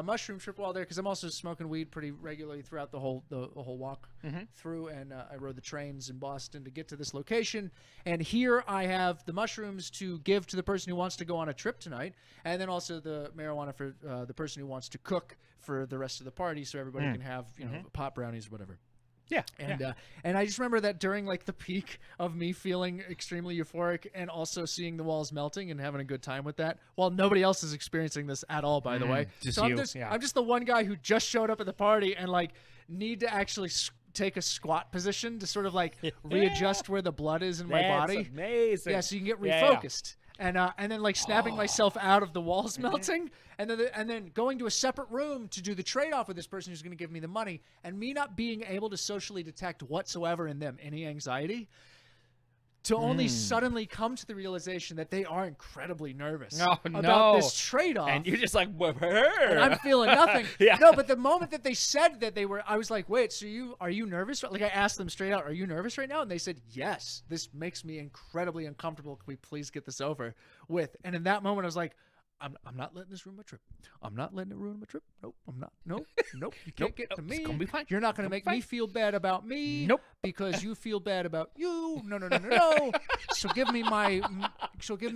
mushroom trip while there because I'm also smoking weed pretty regularly throughout the whole walk through, and I rode the trains in Boston to get to this location. And here I have the mushrooms to give to the person who wants to go on a trip tonight, and then also the marijuana for the person who wants to cook for the rest of the party, so everybody can have pot brownies or whatever. Yeah. And I just remember that during like the peak of me feeling extremely euphoric and also seeing the walls melting and having a good time with that, while nobody else is experiencing this at all, by the way. Just So you. I'm just the one guy who just showed up at the party and like need to actually take a squat position to sort of like readjust where the blood is in my body. Amazing. Yeah, so you can get Yeah, yeah. refocused. And then like snapping myself out of the walls melting, and then going to a separate room to do the trade-off with this person who's going to give me the money, and me not being able to socially detect whatsoever in them any anxiety, to only suddenly come to the realization that they are incredibly nervous about this trade-off. And you're just like, and I'm feeling nothing. Yeah. No, but the moment that they said that they were, I was like, wait, so are you nervous? Like I asked them straight out, are you nervous right now? And they said, yes, this makes me incredibly uncomfortable. Can we please get this over with? And in that moment, I was like, I'm not letting this ruin my trip. I'm not letting it ruin my trip. Nope, I'm not. Nope. You can't get to me. It's gonna be fine. You're not going to make me feel bad about me. Nope. Because you feel bad about you. No. So give me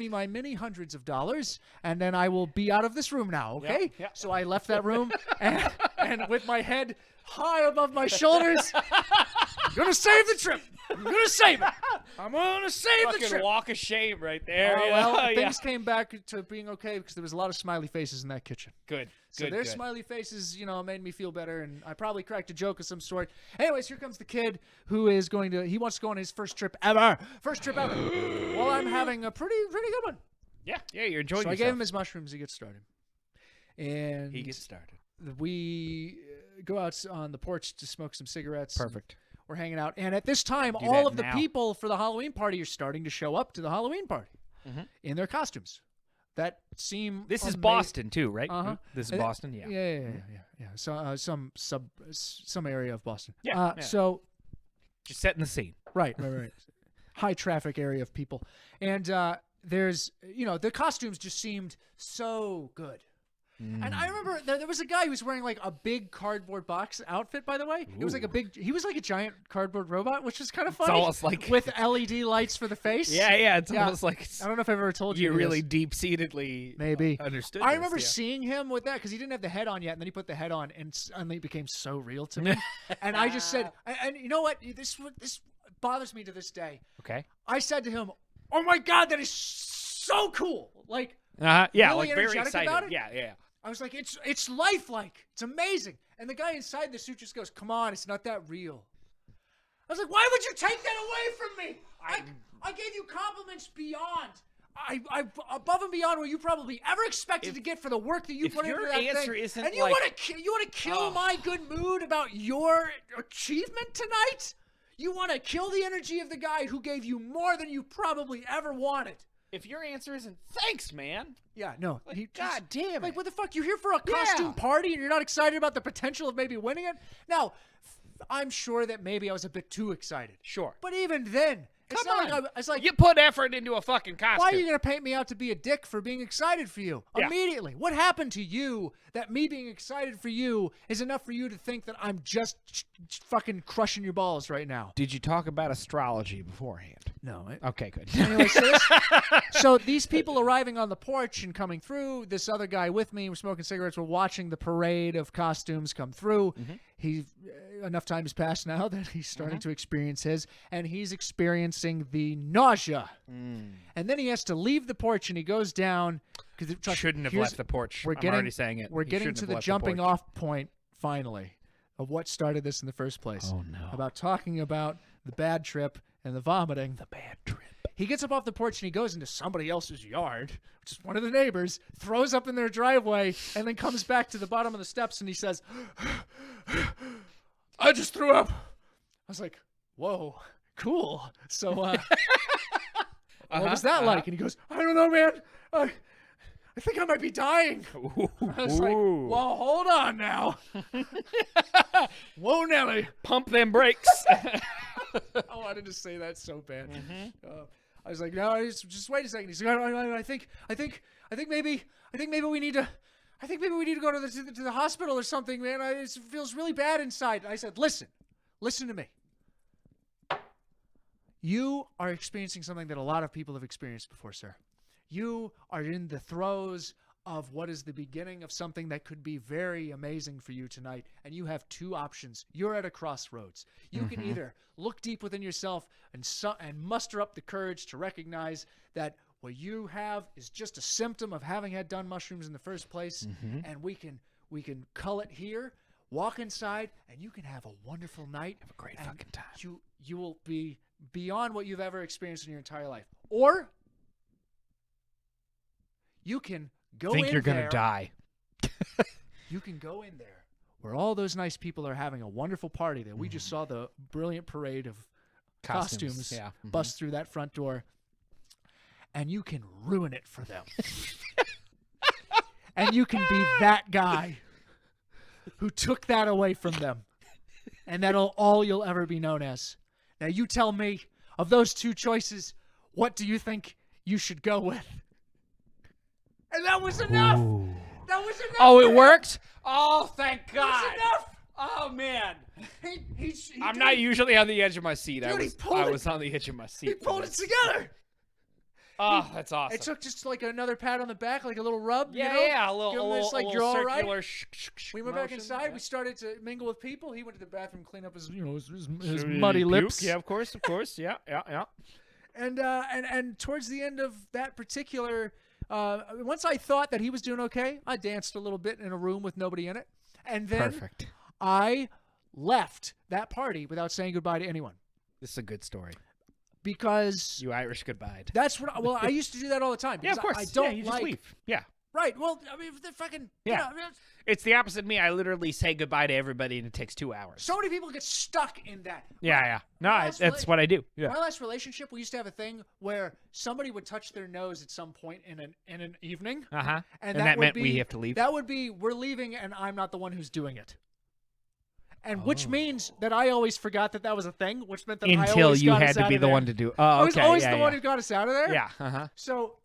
my many hundreds of dollars, and then I will be out of this room now. Okay. Yeah. So I left that room, and with my head high above my shoulders, I'm gonna save the trip. I'm gonna save it. I'm gonna save the Fucking trip. walk of shame right there. Well, things came back to being okay because there was a lot of smiley faces in that kitchen. Good. So their smiley faces, made me feel better, and I probably cracked a joke of some sort. Anyways, here comes the kid who is he wants to go on his first trip ever. Well, I'm having a pretty good one. Yeah, you're enjoying So yourself. I gave him his mushrooms to get started. And He gets started. we go out on the porch to smoke some cigarettes. Perfect. We're hanging out. And at this time, Do all that of the now. people for the Halloween party are starting to show up to the Halloween party in their costumes. That seem This is ama- Boston too, right? Uh-huh. This is And- Boston, yeah. Yeah. So some area of Boston. Yeah. So Just setting the scene. right. High traffic area of people, and there's the costumes just seemed so good. And I remember there was a guy who was wearing like a big cardboard box outfit, by the way. It was like he was like a giant cardboard robot, which is kind of funny. almost like- with LED lights for the face. Yeah. It's almost like I don't know if I've ever told you. you this. really deep-seatedly Maybe understood I this, remember yeah. seeing him with that because he didn't have the head on yet, and then he put the head on, and suddenly it became so real to me. And I just said, and you know what? This bothers me to this day. Okay. I said to him, "Oh my God, that is so cool!" Like, Yeah, really like very energetic excited. about it? Yeah. I was like, "It's lifelike. It's amazing." And the guy inside the suit just goes, "Come on, it's not that real." I was like, "Why would you take that away from me? I gave you compliments beyond." I above and beyond what you probably ever expected to get for the work that you put into your that answer thing. isn't And you like- want to kill my good mood about your achievement tonight? You want to kill the energy of the guy who gave you more than you probably ever wanted. If your answer isn't thanks, man. Yeah, no. God damn Like, it. what the fuck? You're here for a costume party and you're not excited about the potential of maybe winning it? Now, I'm sure that maybe I was a bit too excited. Sure. But even then, it's Come not on. like it's like, You put effort into a fucking costume. why are you going to paint me out to be a dick for being excited for you? Yeah. Immediately. What happened to you that me being excited for you is enough for you to think that I'm just fucking crushing your balls right now? Did you talk about astrology beforehand? No. Okay, good. Anyway, so these people arriving on the porch and coming through, this other guy with me, we're smoking cigarettes, we're watching the parade of costumes come through. He enough time has passed now that he's starting to experience his, and he's experiencing the nausea. And then he has to leave the porch, and he goes down. Shouldn't have left the porch. We're I'm getting, already saying it. We're He getting shouldn't to have the left jumping porch. off point, finally, of what started this in the first place. Oh, no. About talking about the bad trip and the vomiting. The bad trip. He gets up off the porch and he goes into somebody else's yard, which is one of the neighbors, throws up in their driveway, and then comes back to the bottom of the steps and he says, "I just threw up." I was like, "Whoa, cool." So, what was that like? And he goes, "I don't know, man. I think I might be dying." I was like, "Well, hold on now." Whoa, Nelly. Pump them brakes. I wanted to say that so bad. I was like, "No, just wait a second." He's like, I think maybe we need to go to the hospital or something, man. It feels really bad inside." I said, listen to me. You are experiencing something that a lot of people have experienced before, sir. You are in the throes of what is the beginning of something that could be very amazing for you tonight. And you have two options. You're at a crossroads. You can either look deep within yourself and muster up the courage to recognize that what you have is just a symptom of having had done mushrooms in the first place, and we can cull it here, walk inside, and you can have a wonderful night. Have a great fucking time. You will be beyond what you've ever experienced in your entire life. Or you can go Think in you're there. gonna die. You can go in there where all those nice people are having a wonderful party that we just saw the brilliant parade of costumes Yeah. bust through that front door, and you can ruin it for them. And you can be that guy who took that away from them, and that'll all you'll ever be known as. Now you tell me, of those two choices, what do you think you should go with? And that was enough. Ooh. That was enough. Oh, for it him. worked? Oh, thank God. That was enough. Oh, man. He I'm did not it. usually on the edge of my seat. Dude, he I pulled was on the edge of my seat. He pulled it together. Oh, that's awesome. It took just like another pat on the back, like a little rub. yeah, you know? yeah, a little, Give a him little, this, like, a you're little all right. circular We went back motion, inside. yeah. We started to mingle with people. He went to the bathroom, clean up his, his Puke? muddy lips. Yeah, of course. Yeah. And towards the end of that particular, once I thought that he was doing okay, I danced a little bit in a room with nobody in it, and then Perfect. I left that party without saying goodbye to anyone This is a good story. because You Irish goodbye. that's what. I used to do that all the time. Yeah, of because course. I don't you just like. leave. Yeah. Right. Well, I mean, they're fucking. Yeah. You know, It's the opposite of me. I literally say goodbye to everybody, and it takes 2 hours. so many people get stuck in that. Yeah. No, Well, that's what I do. My last relationship, we used to have a thing where somebody would touch their nose at some point in an evening, Uh-huh. and that would meant be, we have to leave? That would be we're leaving, and I'm not the one who's doing it. And which means that I always forgot that was a thing, which meant that I Until always you got had us to out be of the there. one to do. Oh, I was okay. always yeah, the yeah. one who got us out of there. Yeah. Uh-huh. So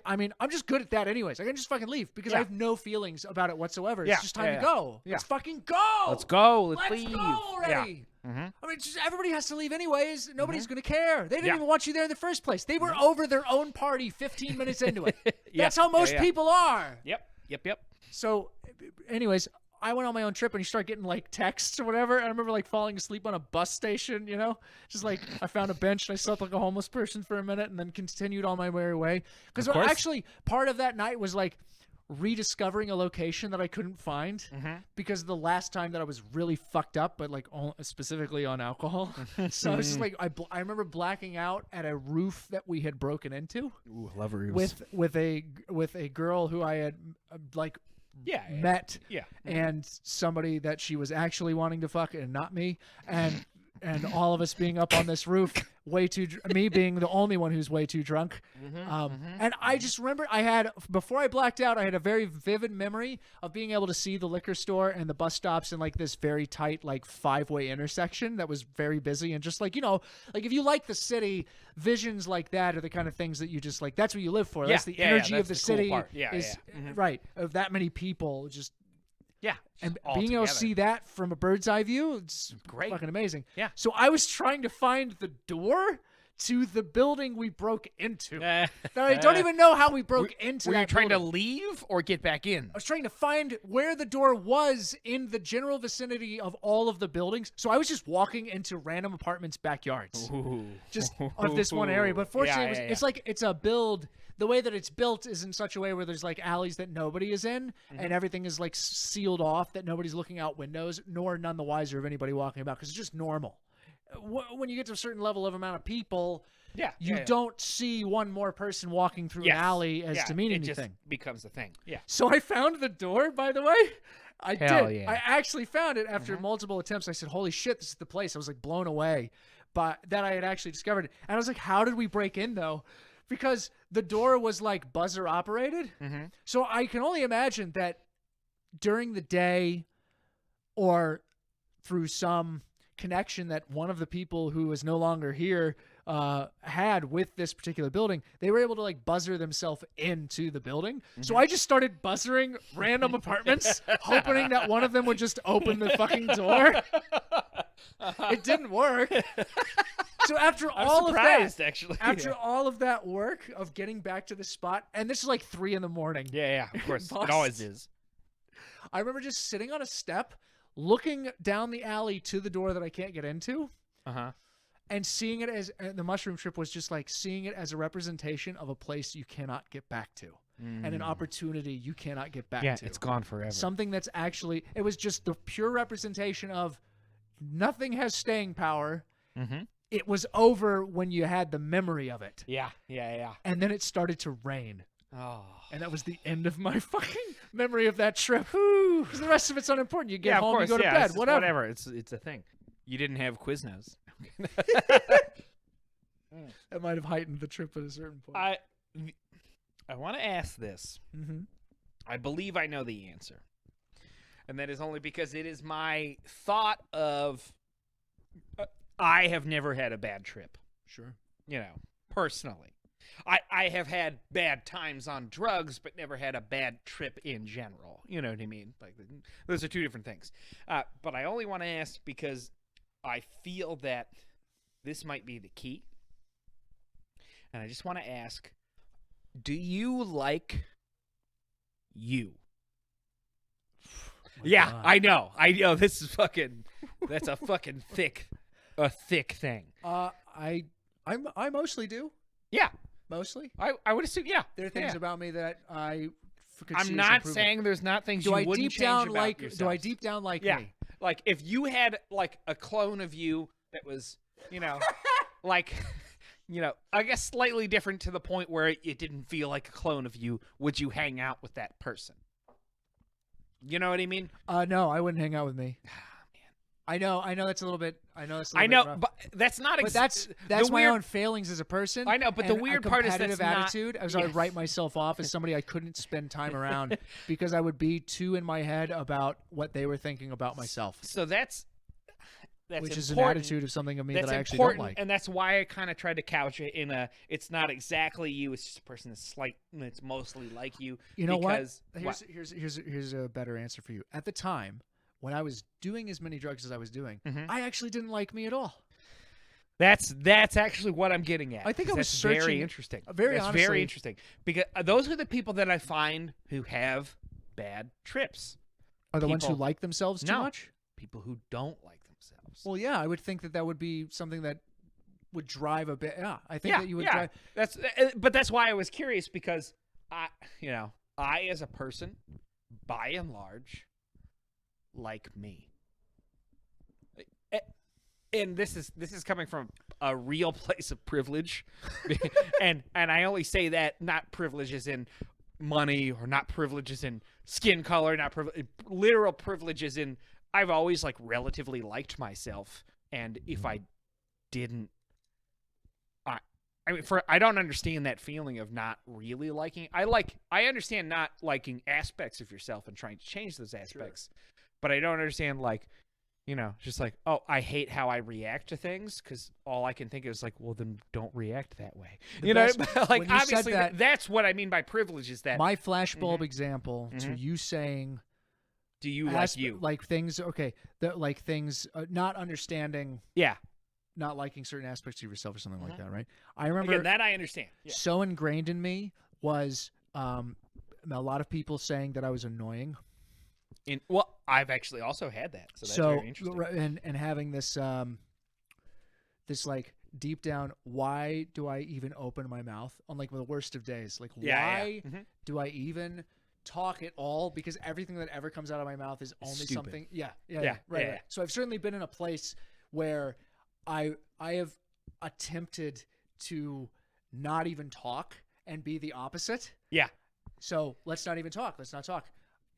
I mean, I'm just good at that anyways. I can just fucking leave because I Yeah. have no feelings about it whatsoever. It's Yeah, just time yeah, to yeah. go. Yeah. Let's fucking go. Let's go. Let's Let's leave. go already. Yeah. Mm-hmm. I mean, just everybody has to leave anyways. Nobody's going to care. They didn't Yeah. even want you there in the first place. They were over their own party 15 minutes into it. Yeah. That's how most Yeah, yeah. people are. Yep. So, anyways, I went on my own trip and you start getting like texts or whatever. And I remember like falling asleep on a bus station, just like I found a bench and I slept like a homeless person for a minute and then continued on my merry way. Because Of course. actually part of that night was like rediscovering a location that I couldn't find because the last time that I was really fucked up, but like specifically on alcohol. So I was just like, I remember blacking out at a roof that we had broken into Ooh, love roofs. with a girl who I had met Yeah. and somebody that she was actually wanting to fuck and not me, and all of us being up on this roof way too me being the only one who's way too drunk. And I just remember before I blacked out, I had a very vivid memory of being able to see the liquor store and the bus stops in like this very tight like 5-way intersection that was very busy, and just like like if you like the city, visions like that are the kind of things that you just like, that's what you live for. That's the energy of the that's the cool city part. Yeah, is yeah. right, of that many people just. Yeah. And all being able to together. see that from a bird's eye view, it's Great. fucking amazing. Yeah. So I was trying to find the door to the building we broke into. Now, I don't even know how we broke into Were that you trying building. to leave or get back in? I was trying to find where the door was in the general vicinity of all of the buildings. So I was just walking into random apartments' backyards, just of this one area. But fortunately, it's like it's a build. The way that it's built is in such a way where there's like alleys that nobody is in, and everything is like sealed off, that nobody's looking out windows, nor none the wiser of anybody walking about, because it's just normal. When you get to a certain level of amount of people, you don't see one more person walking through an alley as to mean it anything. Just becomes a thing. Yeah. So I found the door, by the way. I Hell did. yeah. I actually found it after multiple attempts. I said, holy shit, this is the place. I was like blown away. But then I had actually discovered it. And I was like, how did we break in though? Because the door was like buzzer operated. So I can only imagine that during the day or through some connection that one of the people who is no longer here had with this particular building, they were able to like buzzer themselves into the building. So I just started buzzering random apartments, hoping that one of them would just open the fucking door. It didn't work. So after I'm all of surprised, that, actually. after all of that work of getting back to the spot, and this is like 3 a.m. Yeah, of course. It Bust. always is. I remember just sitting on a step, looking down the alley to the door that I can't get into, and seeing it as the mushroom trip was just like seeing it as a representation of a place you cannot get back to, and an opportunity you cannot get back Yeah, to. it's gone forever. Something that's actually, it was just the pure representation of nothing has staying power. It was over when you had the memory of it. Yeah. And then it started to rain. Oh. And that was the end of my fucking memory of that trip. Because the rest of it's unimportant. You get home, you go to bed, it's whatever. It's a thing. You didn't have Quiznos. That might have heightened the trip at a certain point. I want to ask this. I believe I know the answer. And that is only because it is my thought of I have never had a bad trip. Sure. You know, personally. I have had bad times on drugs, but never had a bad trip in general. You know what I mean? Like, those are two different things. But I only want to ask because I feel that this might be the key. And I just want to ask, do you like you? Yeah, God. I know. This is that's a fucking thick thing. I mostly do. Yeah. Mostly. I would assume, yeah. There are things about me that I could see I'm as not improvement. saying there's not things Do you I wouldn't deep change down about like? yourself. Do I deep down like Yeah. me? Like, if you had, like, a clone of you that was, like, I guess slightly different to the point where it didn't feel like a clone of you, would you hang out with that person? You know what I mean? No, I wouldn't hang out with me. I know that's a little bit. I know that's a little bit rough. But that's not. But that's my own failings as a person. I know, but the and weird a part is that's competitive not- attitude. As I would write myself off as somebody I couldn't spend time around because I would be too in my head about what they were thinking about myself. So that's which is an important. attitude of something of me That's that I actually important, don't like. and that's why I kind of tried to couch it in a. It's not exactly you. It's just a person that's mostly like you. You know because, what? Here's a better answer for you. At the time when I was doing as many drugs as I was doing, I actually didn't like me at all. That's actually what I'm getting at. I think I was that's searching. very interesting. Very that's honestly, very interesting because those are the people that I find who have bad trips. Are the ones who People- like themselves too No. much? People who don't like themselves. Well, yeah, I would think that would be something that would drive a bit. Yeah, I think that you would drive. But that's why I was curious because I as a person, by and large, like me. And this is coming from a real place of privilege, and I only say that not privileges in money or not privileges in skin color, not literal privileges in I've always like relatively liked myself, and if I didn't, I don't understand that feeling of not really liking. I understand not liking aspects of yourself and trying to change those aspects, but I don't understand just like, oh, I hate how I react to things because all I can think is like, well, then don't react that way. When you said Obviously, that- that's what I mean by privilege is that. My flashbulb example to you saying, do you like you? like things? Okay, that like things not understanding. Yeah. Not liking certain aspects of yourself or something like that, right? I remember Again, that I understand. Yeah. so ingrained in me was a lot of people saying that I was annoying. Well, I've actually also had that, so that's very interesting. And having this this like deep down, why do I even open my mouth on like the worst of days? Like why do I even talk at all? Because everything that ever comes out of my mouth is only Stupid. something. Right. So I've certainly been in a place where I have attempted to not even talk and be the opposite. Yeah. So let's not even talk. Let's not talk.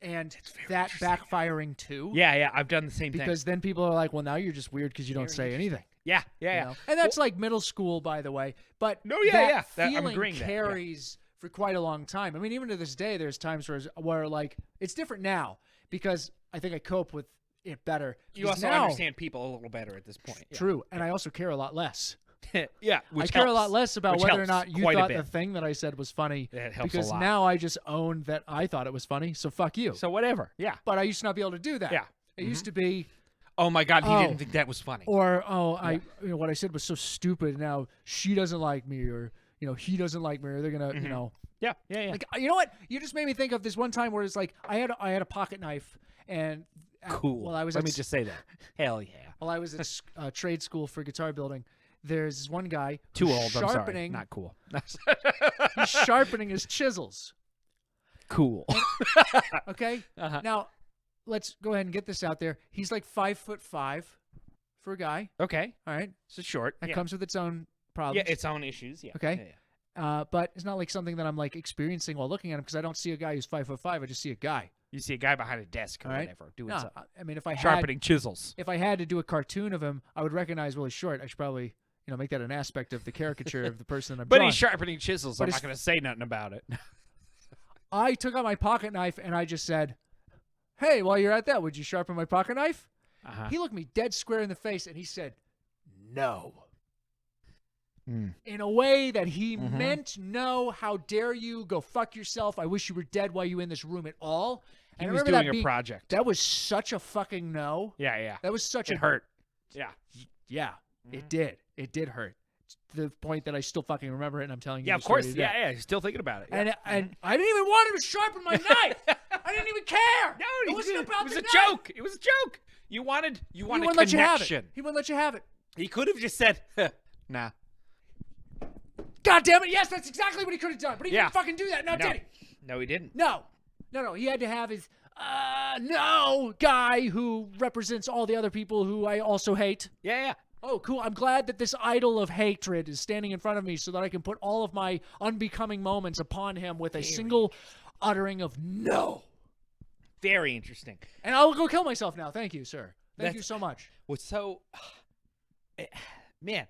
And that backfiring too. Yeah. I've done the same thing. Because then people are like, well, now you're just weird because you don't say anything. Yeah. You know? And that's like middle school, by the way. But No, that I'm feeling agreeing that, yeah. carries for quite a long time. I mean, even to this day, there's times where like it's different now because I think I cope with it better. You also understand people a little better at this point. Yeah. True. And I also care a lot less. Yeah, I care a lot less about Which whether or helps not you quite a thought bit. the thing that I said was funny. That helps because a lot. now I just own that I thought it was funny. So fuck you. So whatever. Yeah. But I used to not be able to do that. Yeah. It used to be, Oh my God, he didn't think that was funny. Or what I said was so stupid. Now she doesn't like me, or he doesn't like me, or they're gonna Yeah. Like, you know what? You just made me think of this one time where it's like I had a pocket knife, and Cool. While I was Let me just say that. Hell yeah. while I was at trade school for guitar building, there's this one guy Too who's old. I'm sorry. sharpening. Not cool. He's sharpening his chisels. Cool. Okay. Now, let's go ahead and get this out there. He's like 5'5" for a guy. Okay. All right. So short. That yeah. comes with its own problems. Yeah, its own issues. Yeah. Okay. Yeah. But it's not like something that I'm like experiencing while looking at him, because I don't see a guy who's 5'5". I just see a guy. You see a guy behind a desk or All right. whatever doing No, something. I mean, if I Sharpening chisels. if I had to do a cartoon of him, I would recognize, well, he's short. I should probably make that an aspect of the caricature of the person that I'm But drawing. he's sharpening chisels. But I'm it's- not going to say nothing about it. I took out my pocket knife and I just said, "Hey, while you're at that, would you sharpen my pocket knife?" He looked me dead square in the face and he said, "No." In a way that he meant no. How dare you? Go fuck yourself. I wish you were dead while you were in this room at all. He And I was remember doing that a project. That was such a fucking no. Yeah. That was such It hurt. Yeah. Yeah, it did. It did hurt. To the point that I still fucking remember it, and I'm telling you. Yeah, the of course. story today. Yeah. You're still thinking about it. And I didn't even want him to sharpen my knife. I didn't even care. No, it wasn't about it was the a knife. joke. It was a joke. You wanted He a wouldn't let you have it. connection. He wouldn't let you have it. He could have just said, nah. God damn it! Yes, that's exactly what he could have done. But he Yeah. didn't fucking do that. Now, No. did he? No, he didn't. No. He had to have his no guy who represents all the other people who I also hate. Yeah. Oh, cool. I'm glad that this idol of hatred is standing in front of me so that I can put all of my unbecoming moments upon him with a single uttering of no. Very interesting. And I'll go kill myself now. Thank you, sir. Thank you so much. Well, so, man,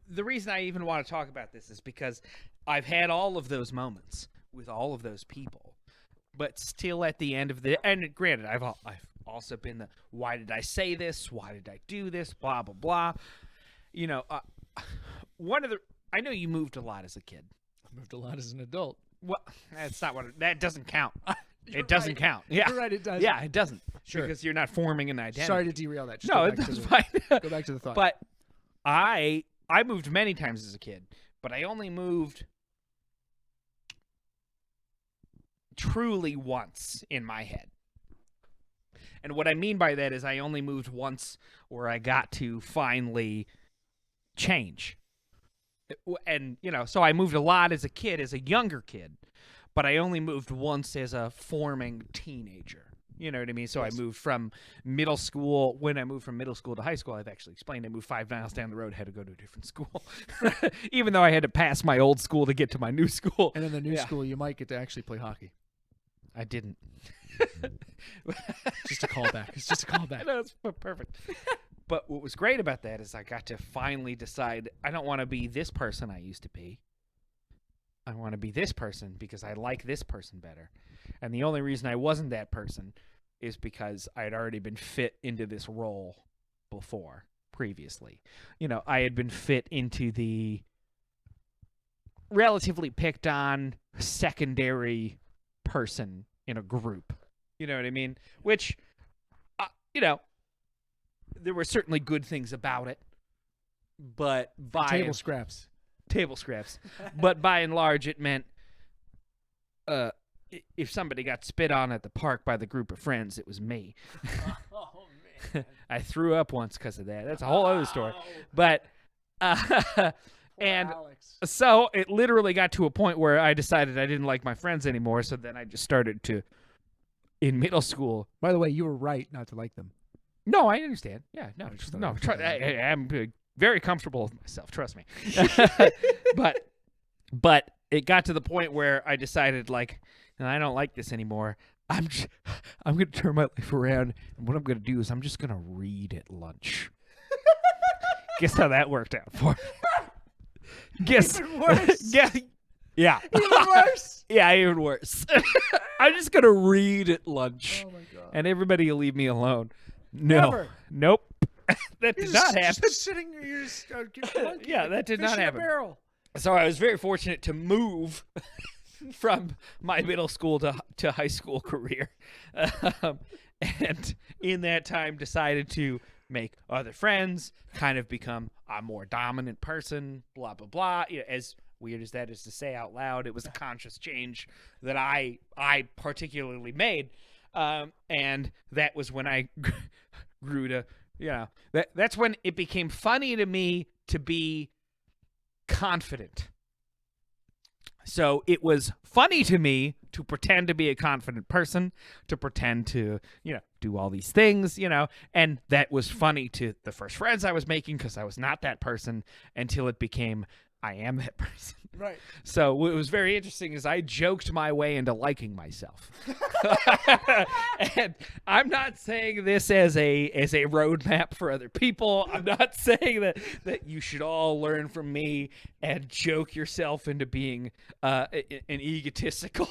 the reason I even want to talk about this is because I've had all of those moments with all of those people, but still at the end of and granted, I've also been the, why did I say this? Why did I do this? Blah, blah, blah. I know you moved a lot as a kid. I moved a lot as an adult. Well, that's not that doesn't count. You're It doesn't right. count. Yeah. You're right, it doesn't. Yeah, it doesn't. Sure. Because you're not forming an identity. Sorry to derail that. Just No, go it back does to fine. Go back to the thought. But I moved many times as a kid, but I only moved truly once in my head. And what I mean by that is I only moved once where I got to finally change. And, so I moved a lot as a kid, as a younger kid, but I only moved once as a forming teenager. You know what I mean? So Yes. I moved from middle school. When I moved from middle school to high school, I've actually explained I moved 5 miles down the road, had to go to a different school. Even though I had to pass my old school to get to my new school. and in the new Yeah. school, you might get to actually play hockey. I didn't. Just a callback. It's just a callback. No, it's perfect. But what was great about that is I got to finally decide I don't want to be this person I used to be. I want to be this person because I like this person better. And the only reason I wasn't that person is because I had already been fit into this role previously. I had been fit into the relatively picked on secondary person in a group. You know what I mean? Which, there were certainly good things about it, but Table scraps. table scraps. But by and large, it meant if somebody got spit on at the park by the group of friends, it was me. Oh, man. I threw up once because of that. That's a whole other story. But and Alex. so it literally got to a point where I decided I didn't like my friends anymore. So then I just started to, in middle school. By the way, you were right not to like them. No, I understand. Yeah, no, just no. thought- I'm very comfortable with myself. Trust me. but it got to the point where I decided, I don't like this anymore. I'm going to turn my life around, and what I'm going to do is I'm just going to read at lunch. Guess how that worked out for me? Guess. Even worse. Yeah. Even worse. Yeah, even worse. I'm just going to read at lunch, Oh, my God. and everybody will leave me alone. No. Never. Nope. That did not happen. Just sitting, you're just, Yeah, that did fish not in a happen. barrel. So I was very fortunate to move from my middle school to high school career. And in that time decided to make other friends, kind of become a more dominant person, blah, blah, blah. You know, as weird as that is to say out loud, it was a conscious change that I particularly made. And that was when I grew to, that's when it became funny to me to be confident. So it was funny to me to pretend to be a confident person, to pretend to, do all these things, and that was funny to the first friends I was making because I was not that person until it became I am that person. Right. So what was very interesting is I joked my way into liking myself. And I'm not saying this as a roadmap for other people. I'm not saying that you should all learn from me and joke yourself into being an egotistical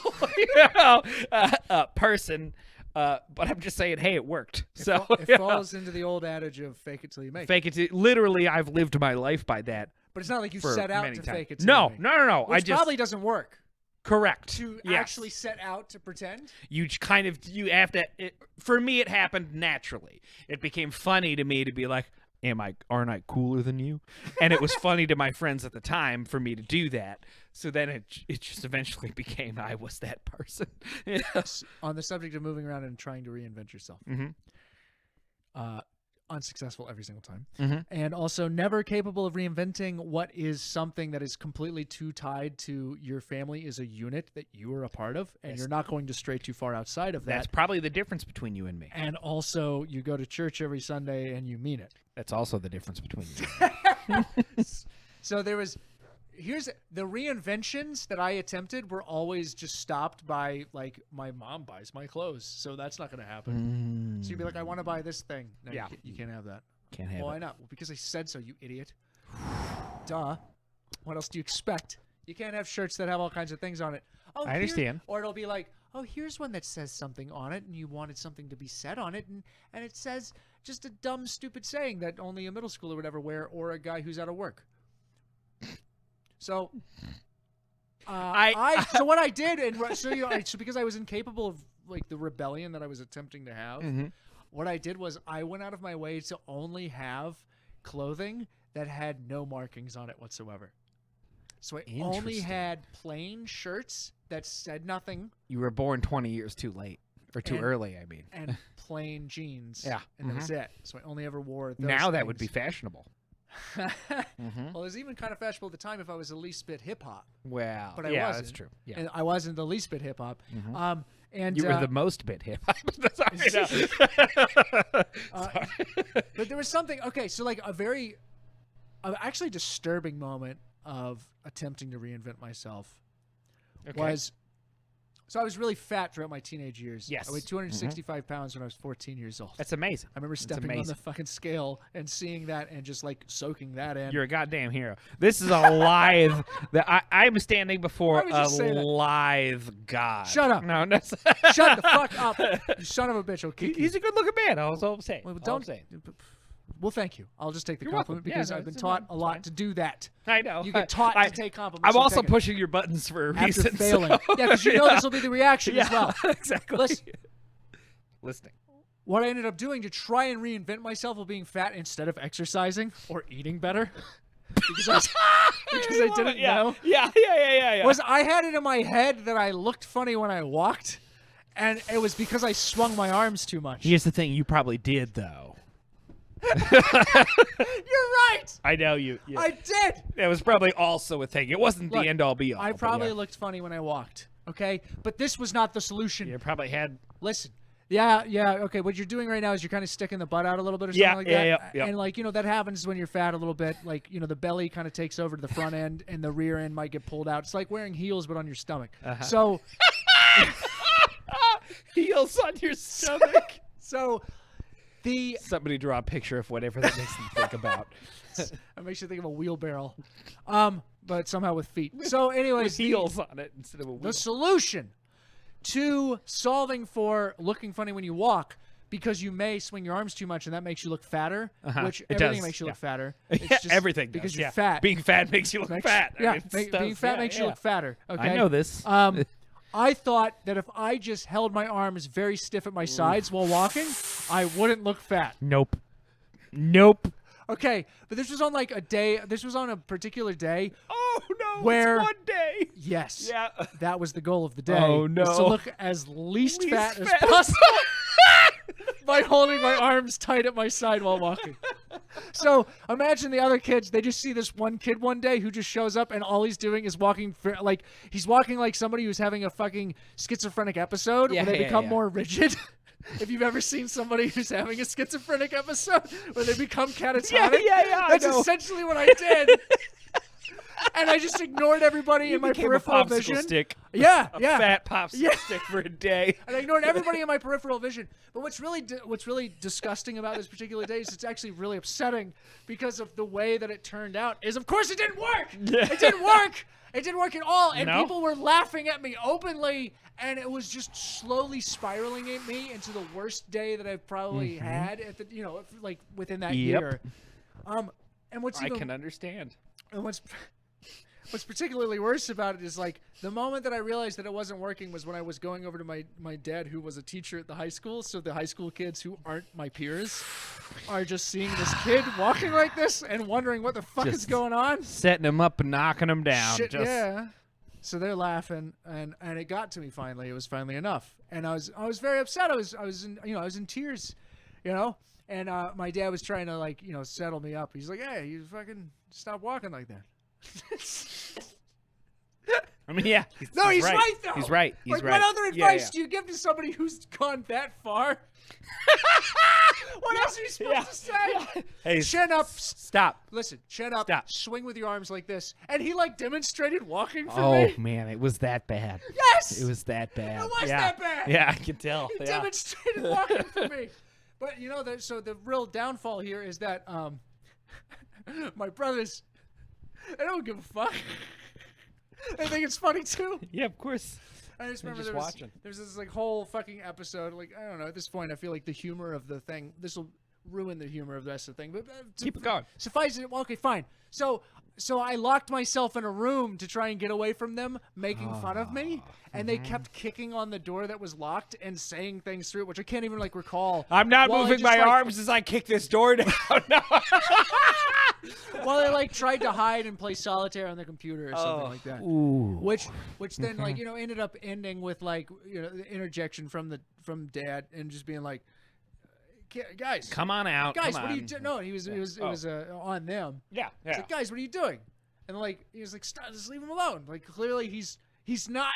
person. But I'm just saying, hey, it worked. It falls into the old adage of fake it till you make it. Fake it. Literally, I've lived my life by that. But it's not like you set out to fake it. No. Which probably doesn't work. Correct. To actually set out to pretend. You have to. For me, it happened naturally. It became funny to me to be like, aren't I cooler than you? And it was funny to my friends at the time for me to do that. So then it just eventually became I was that person. On the subject of moving around and trying to reinvent yourself. Unsuccessful every single time. And also never capable of reinventing what is something that is completely too tied to your family is a unit that you are a part of, and you're not going to stray too far outside of that. That's probably the difference between you and me. And also you go to church every Sunday and you mean it. That's also the difference between you. So here's the reinventions that I attempted were always just stopped by like my mom buys my clothes, so that's not going to happen. So you'd be like, I want to buy this thing. No, you can't have that. Can't have it. Why not? Well, because I said so, you idiot. Duh. What else do you expect? You can't have shirts that have all kinds of things on it. Oh, I understand. Or it'll be like, oh, here's one that says something on it, and you wanted something to be said on it, and it says just a dumb, stupid saying that only a middle schooler would ever wear, or a guy who's out of work. So, so what I did, so because I was incapable of like the rebellion that I was attempting to have, what I did was I went out of my way to only have clothing that had no markings on it whatsoever. So I only had plain shirts that said nothing. You were born 20 years too late. Or too early, I mean. And plain jeans. Yeah. And that was it. So I only ever wore those Now that things. would be fashionable. Well, it was even kind of fashionable at the time if I was the least bit hip-hop. Well, but I wasn't. That's true. Yeah. And I wasn't the least bit hip-hop. And you were the most bit hip-hop. But there was something, okay, so like a actually disturbing moment of attempting to reinvent myself was, so I was really fat throughout my teenage years. Yes. I weighed 265 pounds when I was 14 years old. That's amazing. I remember stepping on the fucking scale and seeing that and just like soaking that in. You're a goddamn hero. This is a live, I'm standing before a live god. Shut up. No, Shut the fuck up. You son of a bitch. I'll kick He's a good looking man. That's all I'm saying. Well, don't say. Well, thank you. I'll just take the compliment because I've been taught a lot to do that. I know. You get taught to take compliments. I'm also pushing your buttons for a reason. After failing. Yeah, because you know this will be the reaction as well. Exactly. Listening. What I ended up doing to try and reinvent myself while being fat instead of exercising or eating better, because I didn't know. Yeah. Was I had it in my head that I looked funny when I walked, and it was because I swung my arms too much. Here's the thing. You probably did, though. You're right. I know you. I did. It was probably also a thing. It wasn't the end all be all. I probably looked funny when I walked. Okay, but this was not the solution. You probably had. Listen. Yeah. Okay. What you're doing right now is you're kind of sticking the butt out a little bit or something like that. Yeah. And like that happens when you're fat a little bit. Like the belly kind of takes over to the front end, and the rear end might get pulled out. It's like wearing heels but on your stomach. So. Heels on your stomach. So. Somebody draw a picture of whatever that makes them think about. It makes you think of a wheelbarrow, but somehow with feet. So, anyways, with heels on it instead of a wheel. The solution to solving for looking funny when you walk because you may swing your arms too much, and that makes you look fatter. Which It everything does, makes you look yeah. fatter. Yeah, It's just everything because does, you're yeah. fat. Being fat makes you look fat. Yeah, I mean, it does, being fat yeah, makes you yeah. look fatter. Okay, I know this. I thought that if I just held my arms very stiff at my sides while walking, I wouldn't look fat. Nope. Okay, but this was on like a day. This was on a particular day. Oh no! Where- It's one day. Yes. Yeah. That was the goal of the day. Oh, was no. to look as least fat as fat as possible by holding my arms tight at my side while walking. So imagine the other kids. They just see this one kid one day who just shows up and all he's doing is walking like he's walking like somebody who's having a fucking schizophrenic episode Yeah, where they yeah, become yeah. more rigid. If you've ever seen somebody who's having a schizophrenic episode where they become catatonic, yeah, I that's know. essentially what I did. And I just ignored everybody in my became a peripheral popsicle vision. stick. Yeah, A yeah. fat popsicle Yeah. stick for a day. And I ignored everybody in my peripheral vision. But what's really disgusting about this particular day is it's actually really upsetting because of the way that it turned out. Is of course it didn't work. It didn't work. It didn't work at all. And No? people were laughing at me openly, and it was just slowly spiraling at me into the worst day that I've probably had at the like within that Yep. year. And what's I even can understand. and what's particularly worse about it is like the moment that I realized that it wasn't working was when I was going over to my dad, who was a teacher at the high school. So the high school kids who aren't my peers are just seeing this kid walking like this and wondering what the fuck is Just going on. Setting him up and knocking him down. Shit, Just, yeah. So they're laughing, and it got to me finally. It was finally enough, and I was very upset. I was in tears, And my dad was trying to settle me up. He's like, "Hey, you fucking stop walking like that." I mean, yeah. No, he's right though. He's right. He's like, right. what other Yeah, advice yeah. do you give to somebody who's gone that far? What else are you supposed to say? Hey, Chin up. stop. Listen, chin up. Stop. Swing with your arms like this. And he demonstrated walking for Oh me. man, it was that bad. Yes. It was that bad. It was yeah. that bad. Yeah, I can tell. He Yeah. demonstrated walking for me. But so the real downfall here is that my brothers, they don't give a fuck. They think it's funny too. Yeah, of course. I just remember just watching. there's this whole fucking episode. I don't know. At this point, I feel like the humor of the thing. This will ruin the humor of the rest of the thing. But Keep it going. Suffice it. Well, okay, fine. So I locked myself in a room to try and get away from them making fun of me, and they kept kicking on the door that was locked and saying things through it, which I can't even recall. I'm not While I moving just, my arms as I kick this door down. No. While they tried to hide and play solitaire on the computer or something like that. Ooh. Which then ended up ending with the interjection from Dad and just being like, guys, Come on out. guys, come what are you on. doing? No, it was on them. Yeah. It's Yeah. like, guys, what are you doing? And he was like, stop, just leave him alone. Like clearly he's not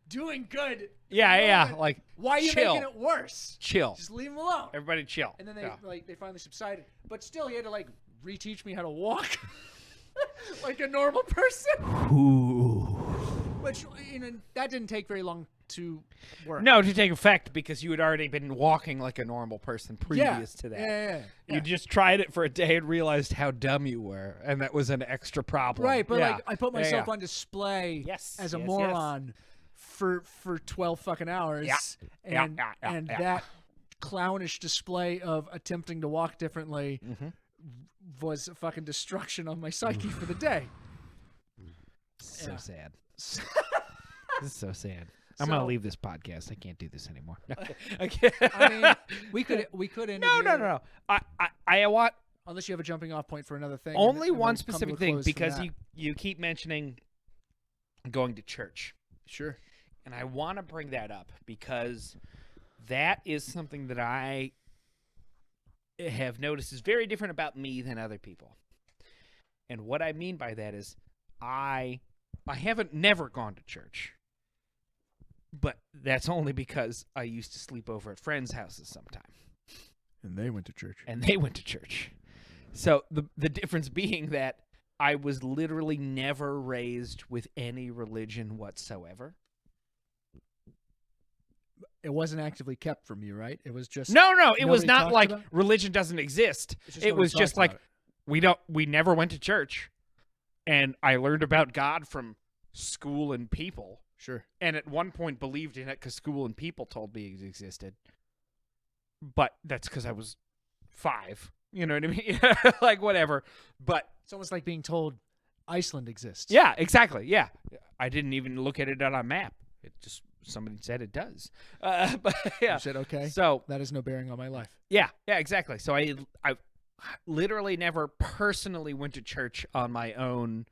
doing good. Yeah. at the Yeah. moment. Like, why are you chill. making it worse? Chill. Just leave him alone. Everybody chill. And then Yeah. they finally subsided. But still, he had to reteach me how to walk like a normal person. Ooh. Which that didn't take very long to work. No, to take effect because you had already been walking like a normal person previous to that. Yeah. You just tried it for a day and realized how dumb you were, and that was an extra problem. Right, but yeah. I put myself yeah. on display Yes, as a yes, moron for 12 fucking hours. Yeah. And Yeah. that clownish display of attempting to walk differently was a fucking destruction of my psyche for the day. So Yeah. sad. This is so sad. I'm gonna leave this podcast. I can't do this anymore. I can't. I mean, we could end it here. No. I want Unless you have a jumping off point for another thing. only and one we'll come to a specific thing close from because that. you keep mentioning going to church. Sure. And I want to bring that up because that is something that I have noticed is very different about me than other people. And what I mean by that is I haven't never gone to church. But that's only because I used to sleep over at friends' houses sometime. And they went to church. And they went to church. So the difference being that I was literally never raised with any religion whatsoever. It wasn't actively kept from you, right? It was just No, it was nobody not talked like about it? religion doesn't exist. It's just It nobody was just talked like about it. we never went to church, and I learned about God from school and people, Sure. and at one point believed in it because school and people told me it existed. but that's because I was 5. You know what I mean? Like, whatever. But It's almost like being told Iceland exists. yeah, exactly. Yeah. I didn't even look at it on a map. It just, somebody said it does. But yeah. You said, okay, So, that has no bearing on my life. yeah, exactly. So I literally never personally went to church on my own.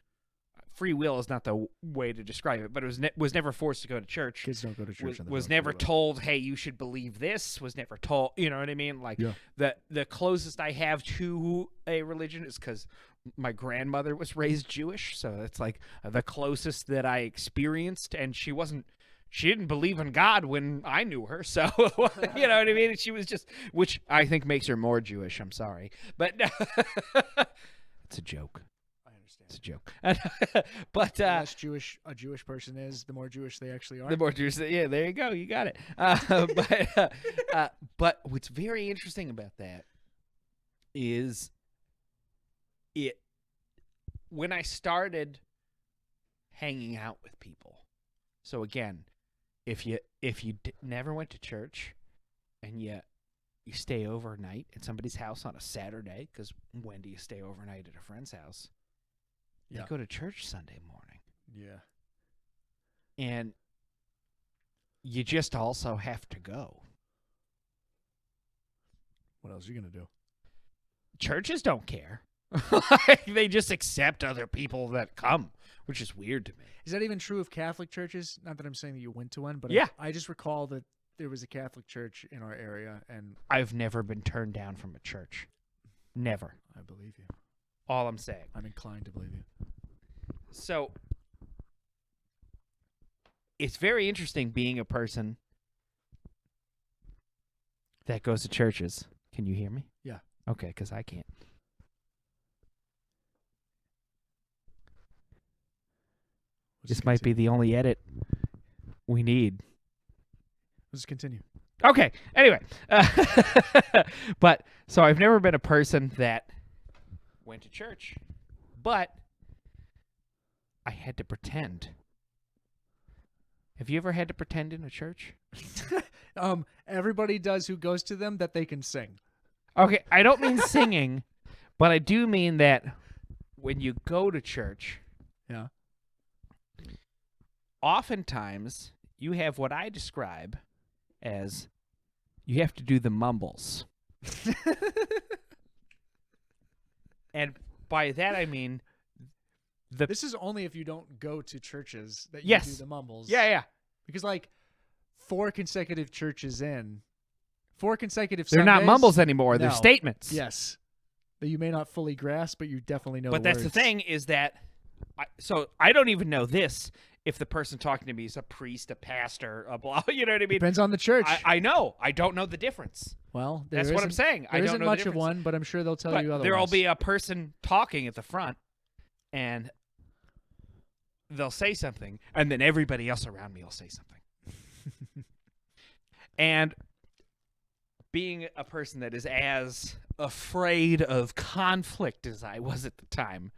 Free will is not the way to describe it, but it was never forced to go to church. Kids don't go to church. Was never told, hey, you should believe this. Was never told, you know what I mean? Like, the closest I have to a religion is because my grandmother was raised Jewish, so it's like the closest that I experienced, and she didn't believe in God when I knew her, so you know what I mean? She was just, which I think makes her more Jewish. I'm sorry, but it's a joke. It's a joke. But the less Jewish a Jewish person is, the more Jewish they actually are. the more Jewish, yeah, there you go. You got it. But what's very interesting about that is when I started hanging out with people. So again, if you never went to church and you stay overnight at somebody's house on a Saturday, because when do you stay overnight at a friend's house? You go to church Sunday morning. Yeah. And you just also have to go. What else are you going to do? Churches don't care. They just accept other people that come, which is weird to me. Is that even true of Catholic churches? Not that I'm saying that you went to one, but yeah. I just recall that there was a Catholic church in our area, and I've never been turned down from a church. Never. I believe you. All I'm saying. I'm inclined to believe you. So it's very interesting being a person that goes to churches. Can you hear me? Yeah. Okay, because I can't. This might be the only edit we need. Let's continue. Okay. Anyway, but so I've never been a person that went to church, but I had to pretend. Have you ever had to pretend in a church? Everybody does who goes to them that they can sing. Okay, I don't mean singing, but I do mean that when you go to church, yeah, oftentimes you have what I describe as you have to do the mumbles. And by that I mean this is only if you don't go to churches that you yes. do the mumbles. Yeah. Because like 4 consecutive churches in, 4 consecutive They're Sundays, not mumbles anymore. no. They're statements. Yes. That you may not fully grasp, but you definitely know But the that's words. the thing is that so I don't even know this if the person talking to me is a priest, a pastor, a blah, you know what I mean? Depends on the church. I know. I don't know the difference. Well, that's what I'm saying. There I don't isn't know much the of one, but I'm sure they'll tell you otherwise. There'll be a person talking at the front, and they'll say something, and then everybody else around me will say something. And being a person that is as afraid of conflict as I was at the time,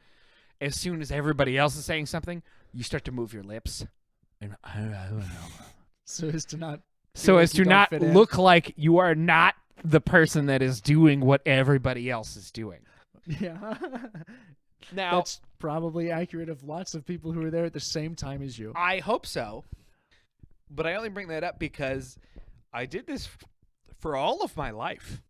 as soon as everybody else is saying something, you start to move your lips. And I don't know. So as to not look like you are not the person that is doing what everybody else is doing. Yeah. Now, that's probably accurate of lots of people who are there at the same time as you. I hope so. But I only bring that up because I did this for all of my life.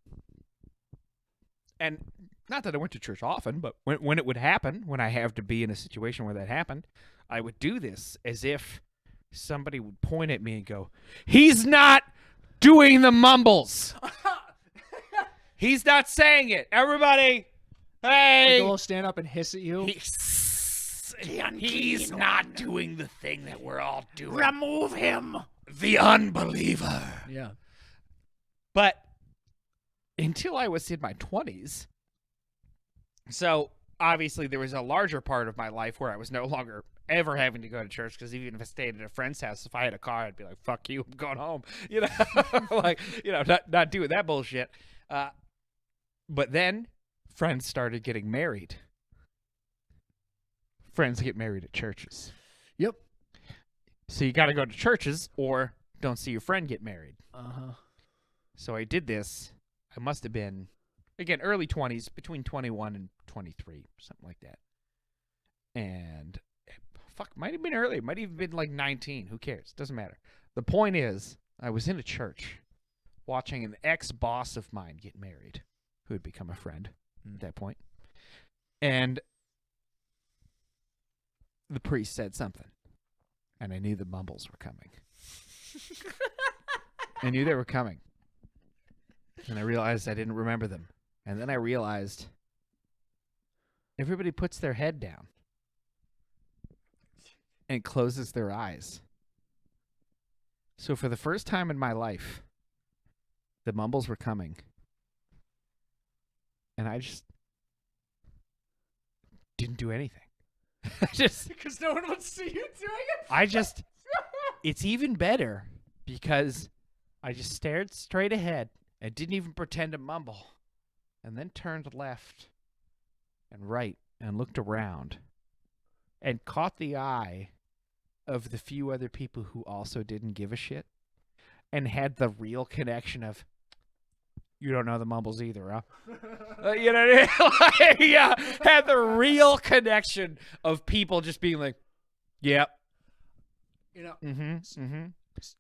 And not that I went to church often, but when it would happen, when I have to be in a situation where that happened, I would do this as if somebody would point at me and go, "He's not doing the mumbles. He's not saying it. Everybody, hey." They'll all stand up and hiss at you. He's not doing the thing that we're all doing. Remove him. The unbeliever. Yeah. But until I was in my 20s, so obviously there was a larger part of my life where I was no longer ever having to go to church, because even if I stayed at a friend's house, if I had a car, I'd be like, "Fuck you, I'm going home." You know, like, you know, not doing that bullshit. But then friends started getting married. Friends get married at churches. Yep. So you got to go to churches or don't see your friend get married. Uh-huh. So I did this. I must have been, again, early 20s, between 21 and 23, something like that. And fuck, might have been earlier. Might have even been like 19. Who cares? Doesn't matter. The point is, I was in a church watching an ex-boss of mine get married, who had become a friend at that point. And the priest said something. And I knew the mumbles were coming. I knew they were coming. And I realized I didn't remember them. And then I realized everybody puts their head down and closes their eyes. So for the first time in my life, the mumbles were coming. And I just didn't do anything. Because no one wants to see you doing it. It's even better because I just stared straight ahead and didn't even pretend to mumble, and then turned left and right and looked around and caught the eye of the few other people who also didn't give a shit and had the real connection of, you don't know the mumbles either, huh? You know what I mean? Yeah, had the real connection of people just being like, yep. You know,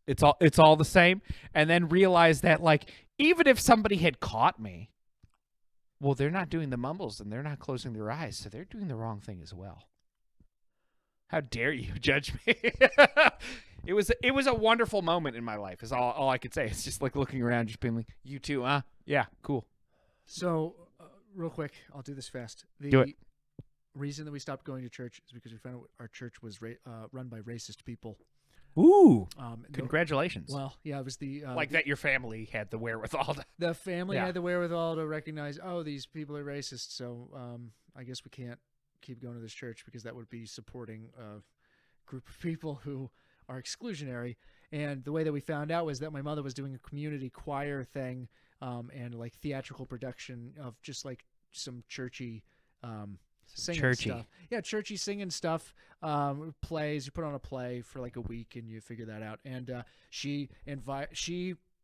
It's all the same, and then realize that, like, even if somebody had caught me, well, they're not doing the mumbles and they're not closing their eyes, so they're doing the wrong thing as well. How dare you judge me? It was a wonderful moment in my life. Is all I could say. It's just like looking around, just being like, you too, huh? Yeah, cool. So, real quick, I'll do this fast. Do it. Reason that we stopped going to church is because we found out our church was run by racist people. Ooh, congratulations. Well, yeah, it was the like that your family had the wherewithal to... The family had the wherewithal to recognize, oh, these people are racist, so I guess we can't keep going to this church because that would be supporting a group of people who are exclusionary. And the way that we found out was that my mother was doing a community choir thing and like theatrical production of just like some churchy singing stuff. Yeah, churchy singing stuff. Plays. You put on a play for like a week and you figure that out. And she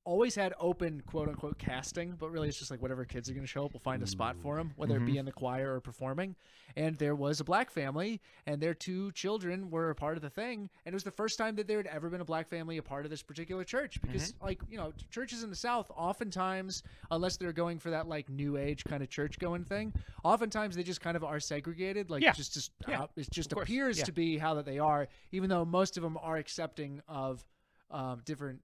always had open quote unquote casting, but really it's just like whatever kids are going to show up, we'll find a spot for them, whether it be in the choir or performing. And there was a black family, and their 2 children were a part of the thing. And it was the first time that there had ever been a black family a part of this particular church, because like, you know, churches in the South, oftentimes, unless they're going for that like new age kind of church going thing, oftentimes they just kind of are segregated. Like it just appears to be how that they are, even though most of them are accepting of different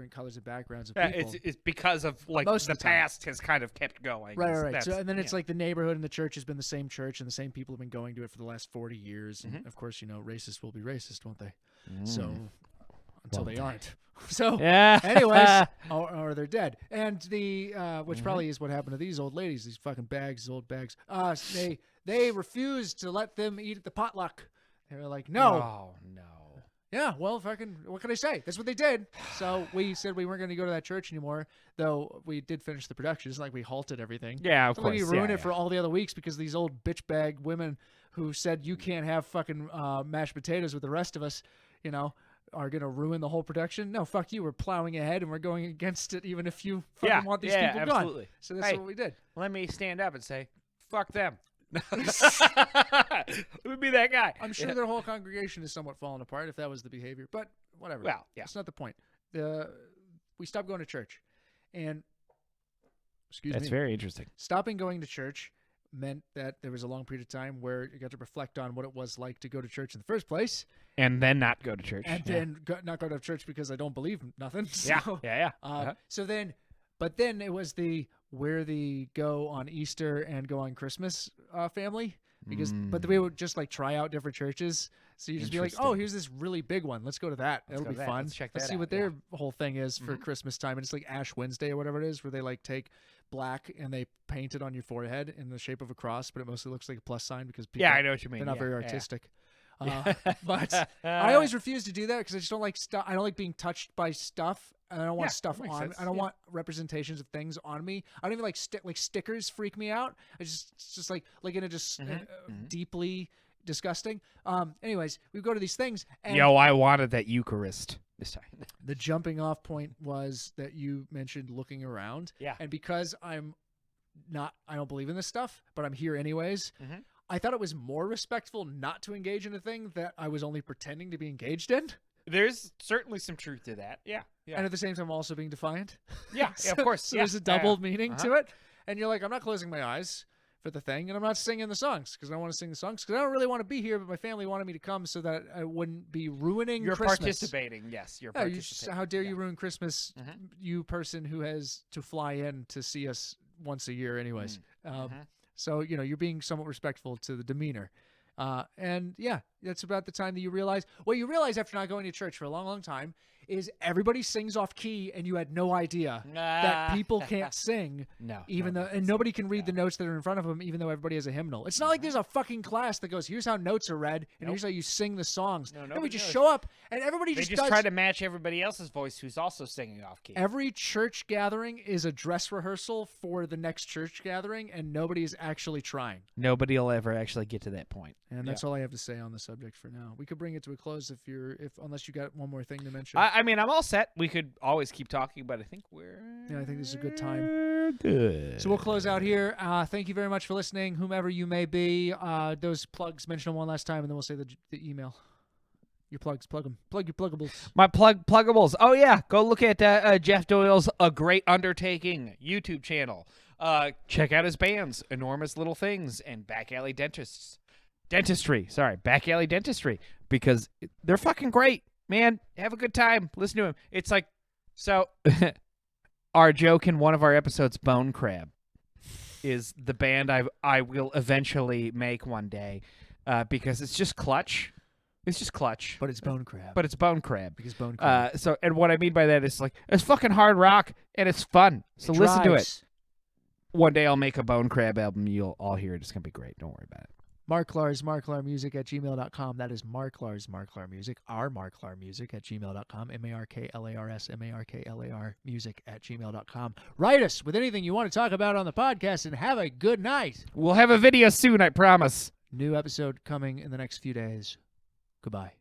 colors and backgrounds of people. It's because of like the past has kind of kept going. Right. So, and then it's like the neighborhood and the church has been the same church, and the same people have been going to it for the last 40 years. And of course, you know, racists will be racist, won't they? So until they aren't. So anyways, or they're dead. And the which probably is what happened to these old ladies, these fucking old bags. They refused to let them eat at the potluck. They were like, no. Oh no. Yeah, well, fucking, what can I say? That's what they did. So we said we weren't going to go to that church anymore, though we did finish the production. It's not like we halted everything. Yeah, of course. Like we ruined it for all the other weeks because these old bitch bag women who said you can't have fucking mashed potatoes with the rest of us, you know, are going to ruin the whole production. No, fuck you. We're plowing ahead and we're going against it even if you fucking want these people absolutely. gone. So that's what we did. Let me stand up and say, fuck them. Let me be that guy. I'm sure their whole congregation is somewhat falling apart if that was the behavior, but whatever. Well, yeah. That's not the point. We stopped going to church, and That's very interesting. Stopping going to church meant that there was a long period of time where you got to reflect on what it was like to go to church in the first place, and then not go to church, and then not go to church because I don't believe nothing. So, So then, but then it was where the go on Easter and go on Christmas family, because but we would just like try out different churches. So you just be like, oh, here's this really big one. Let's go to that. That'll be fun. Let's see what their whole thing is for Christmas time. And it's like Ash Wednesday or whatever it is, where they like take black and they paint it on your forehead in the shape of a cross, but it mostly looks like a plus sign because people, I know what you mean. They're not very artistic. But I always refuse to do that because I just don't like stuff. I don't like being touched by stuff. And I don't want stuff on. Sense. I don't want representations of things on me. I don't even like stickers. Freak me out. It's just like in a just deeply disgusting. Anyways, we go to these things. And I wanted that Eucharist this time. The jumping off point was that you mentioned looking around. Yeah. And because I don't believe in this stuff, but I'm here anyways, Mhm. I thought it was more respectful not to engage in a thing that I was only pretending to be engaged in. There's certainly some truth to that. Yeah. And at the same time, also being defiant. Yeah, of course. So yeah. there's a double Yeah. meaning to it. And you're like, I'm not closing my eyes for the thing, and I'm not singing the songs because I don't want to sing the songs because I don't really want to be here, but my family wanted me to come so that I wouldn't be ruining You're Christmas. participating. Yes, you're Yeah, participating. how dare you ruin Christmas, Mhm. you person who has to fly in to see us once a year anyways. Mhm. So, you're being somewhat respectful to the demeanor. And yeah, that's about the time that you realize, what you realize after not going to church for a long, long time is everybody sings off key and you had no idea that people can't sing. No. Even no, though, and nobody can read the notes that are in front of them, even though everybody has a hymnal. It's not like there's a fucking class that goes, here's how notes are read, and here's how you sing the songs. No, we nobody just knows. show up, and everybody They just just does. try to match everybody else's voice who's also singing off key. Every church gathering is a dress rehearsal for the next church gathering, and nobody is actually trying. Nobody will ever actually get to that point. And that's all I have to say on the subject for now. We could bring it to a close unless you got one more thing to mention. I mean, I'm all set. We could always keep talking, but I think I think this is a good time. Good. So we'll close out here. Thank you very much for listening, whomever you may be. Those plugs, mention them one last time, and then we'll say the email. Your plugs, plug them. Plug your pluggables. My pluggables. Oh, yeah. Go look at Jeff Doyle's A Great Undertaking YouTube channel. Check out his bands, Enormous Little Things and Back Alley Dentistry. Sorry, Back Alley Dentistry. Because they're fucking great, man. Have a good time. Listen to him. It's like, so our joke in one of our episodes, Bone Crab, is the band I will eventually make one day because it's just clutch. It's just clutch. But it's Bone Crab. But it's Bone Crab. Because Bone Crab. And what I mean by that is like it's fucking hard rock and it's fun. So listen to it. One day I'll make a Bone Crab album. You'll all hear it. It's gonna be great. Don't worry about it. marklarsmarklarmusic at gmail.com. That is marklarsmarklarmusic. Our marklarmusic at gmail.com. marklarsmarklar music at gmail.com. Write us with anything you want to talk about on the podcast and have a good night. We'll have a video soon, I promise. New episode coming in the next few days. Goodbye.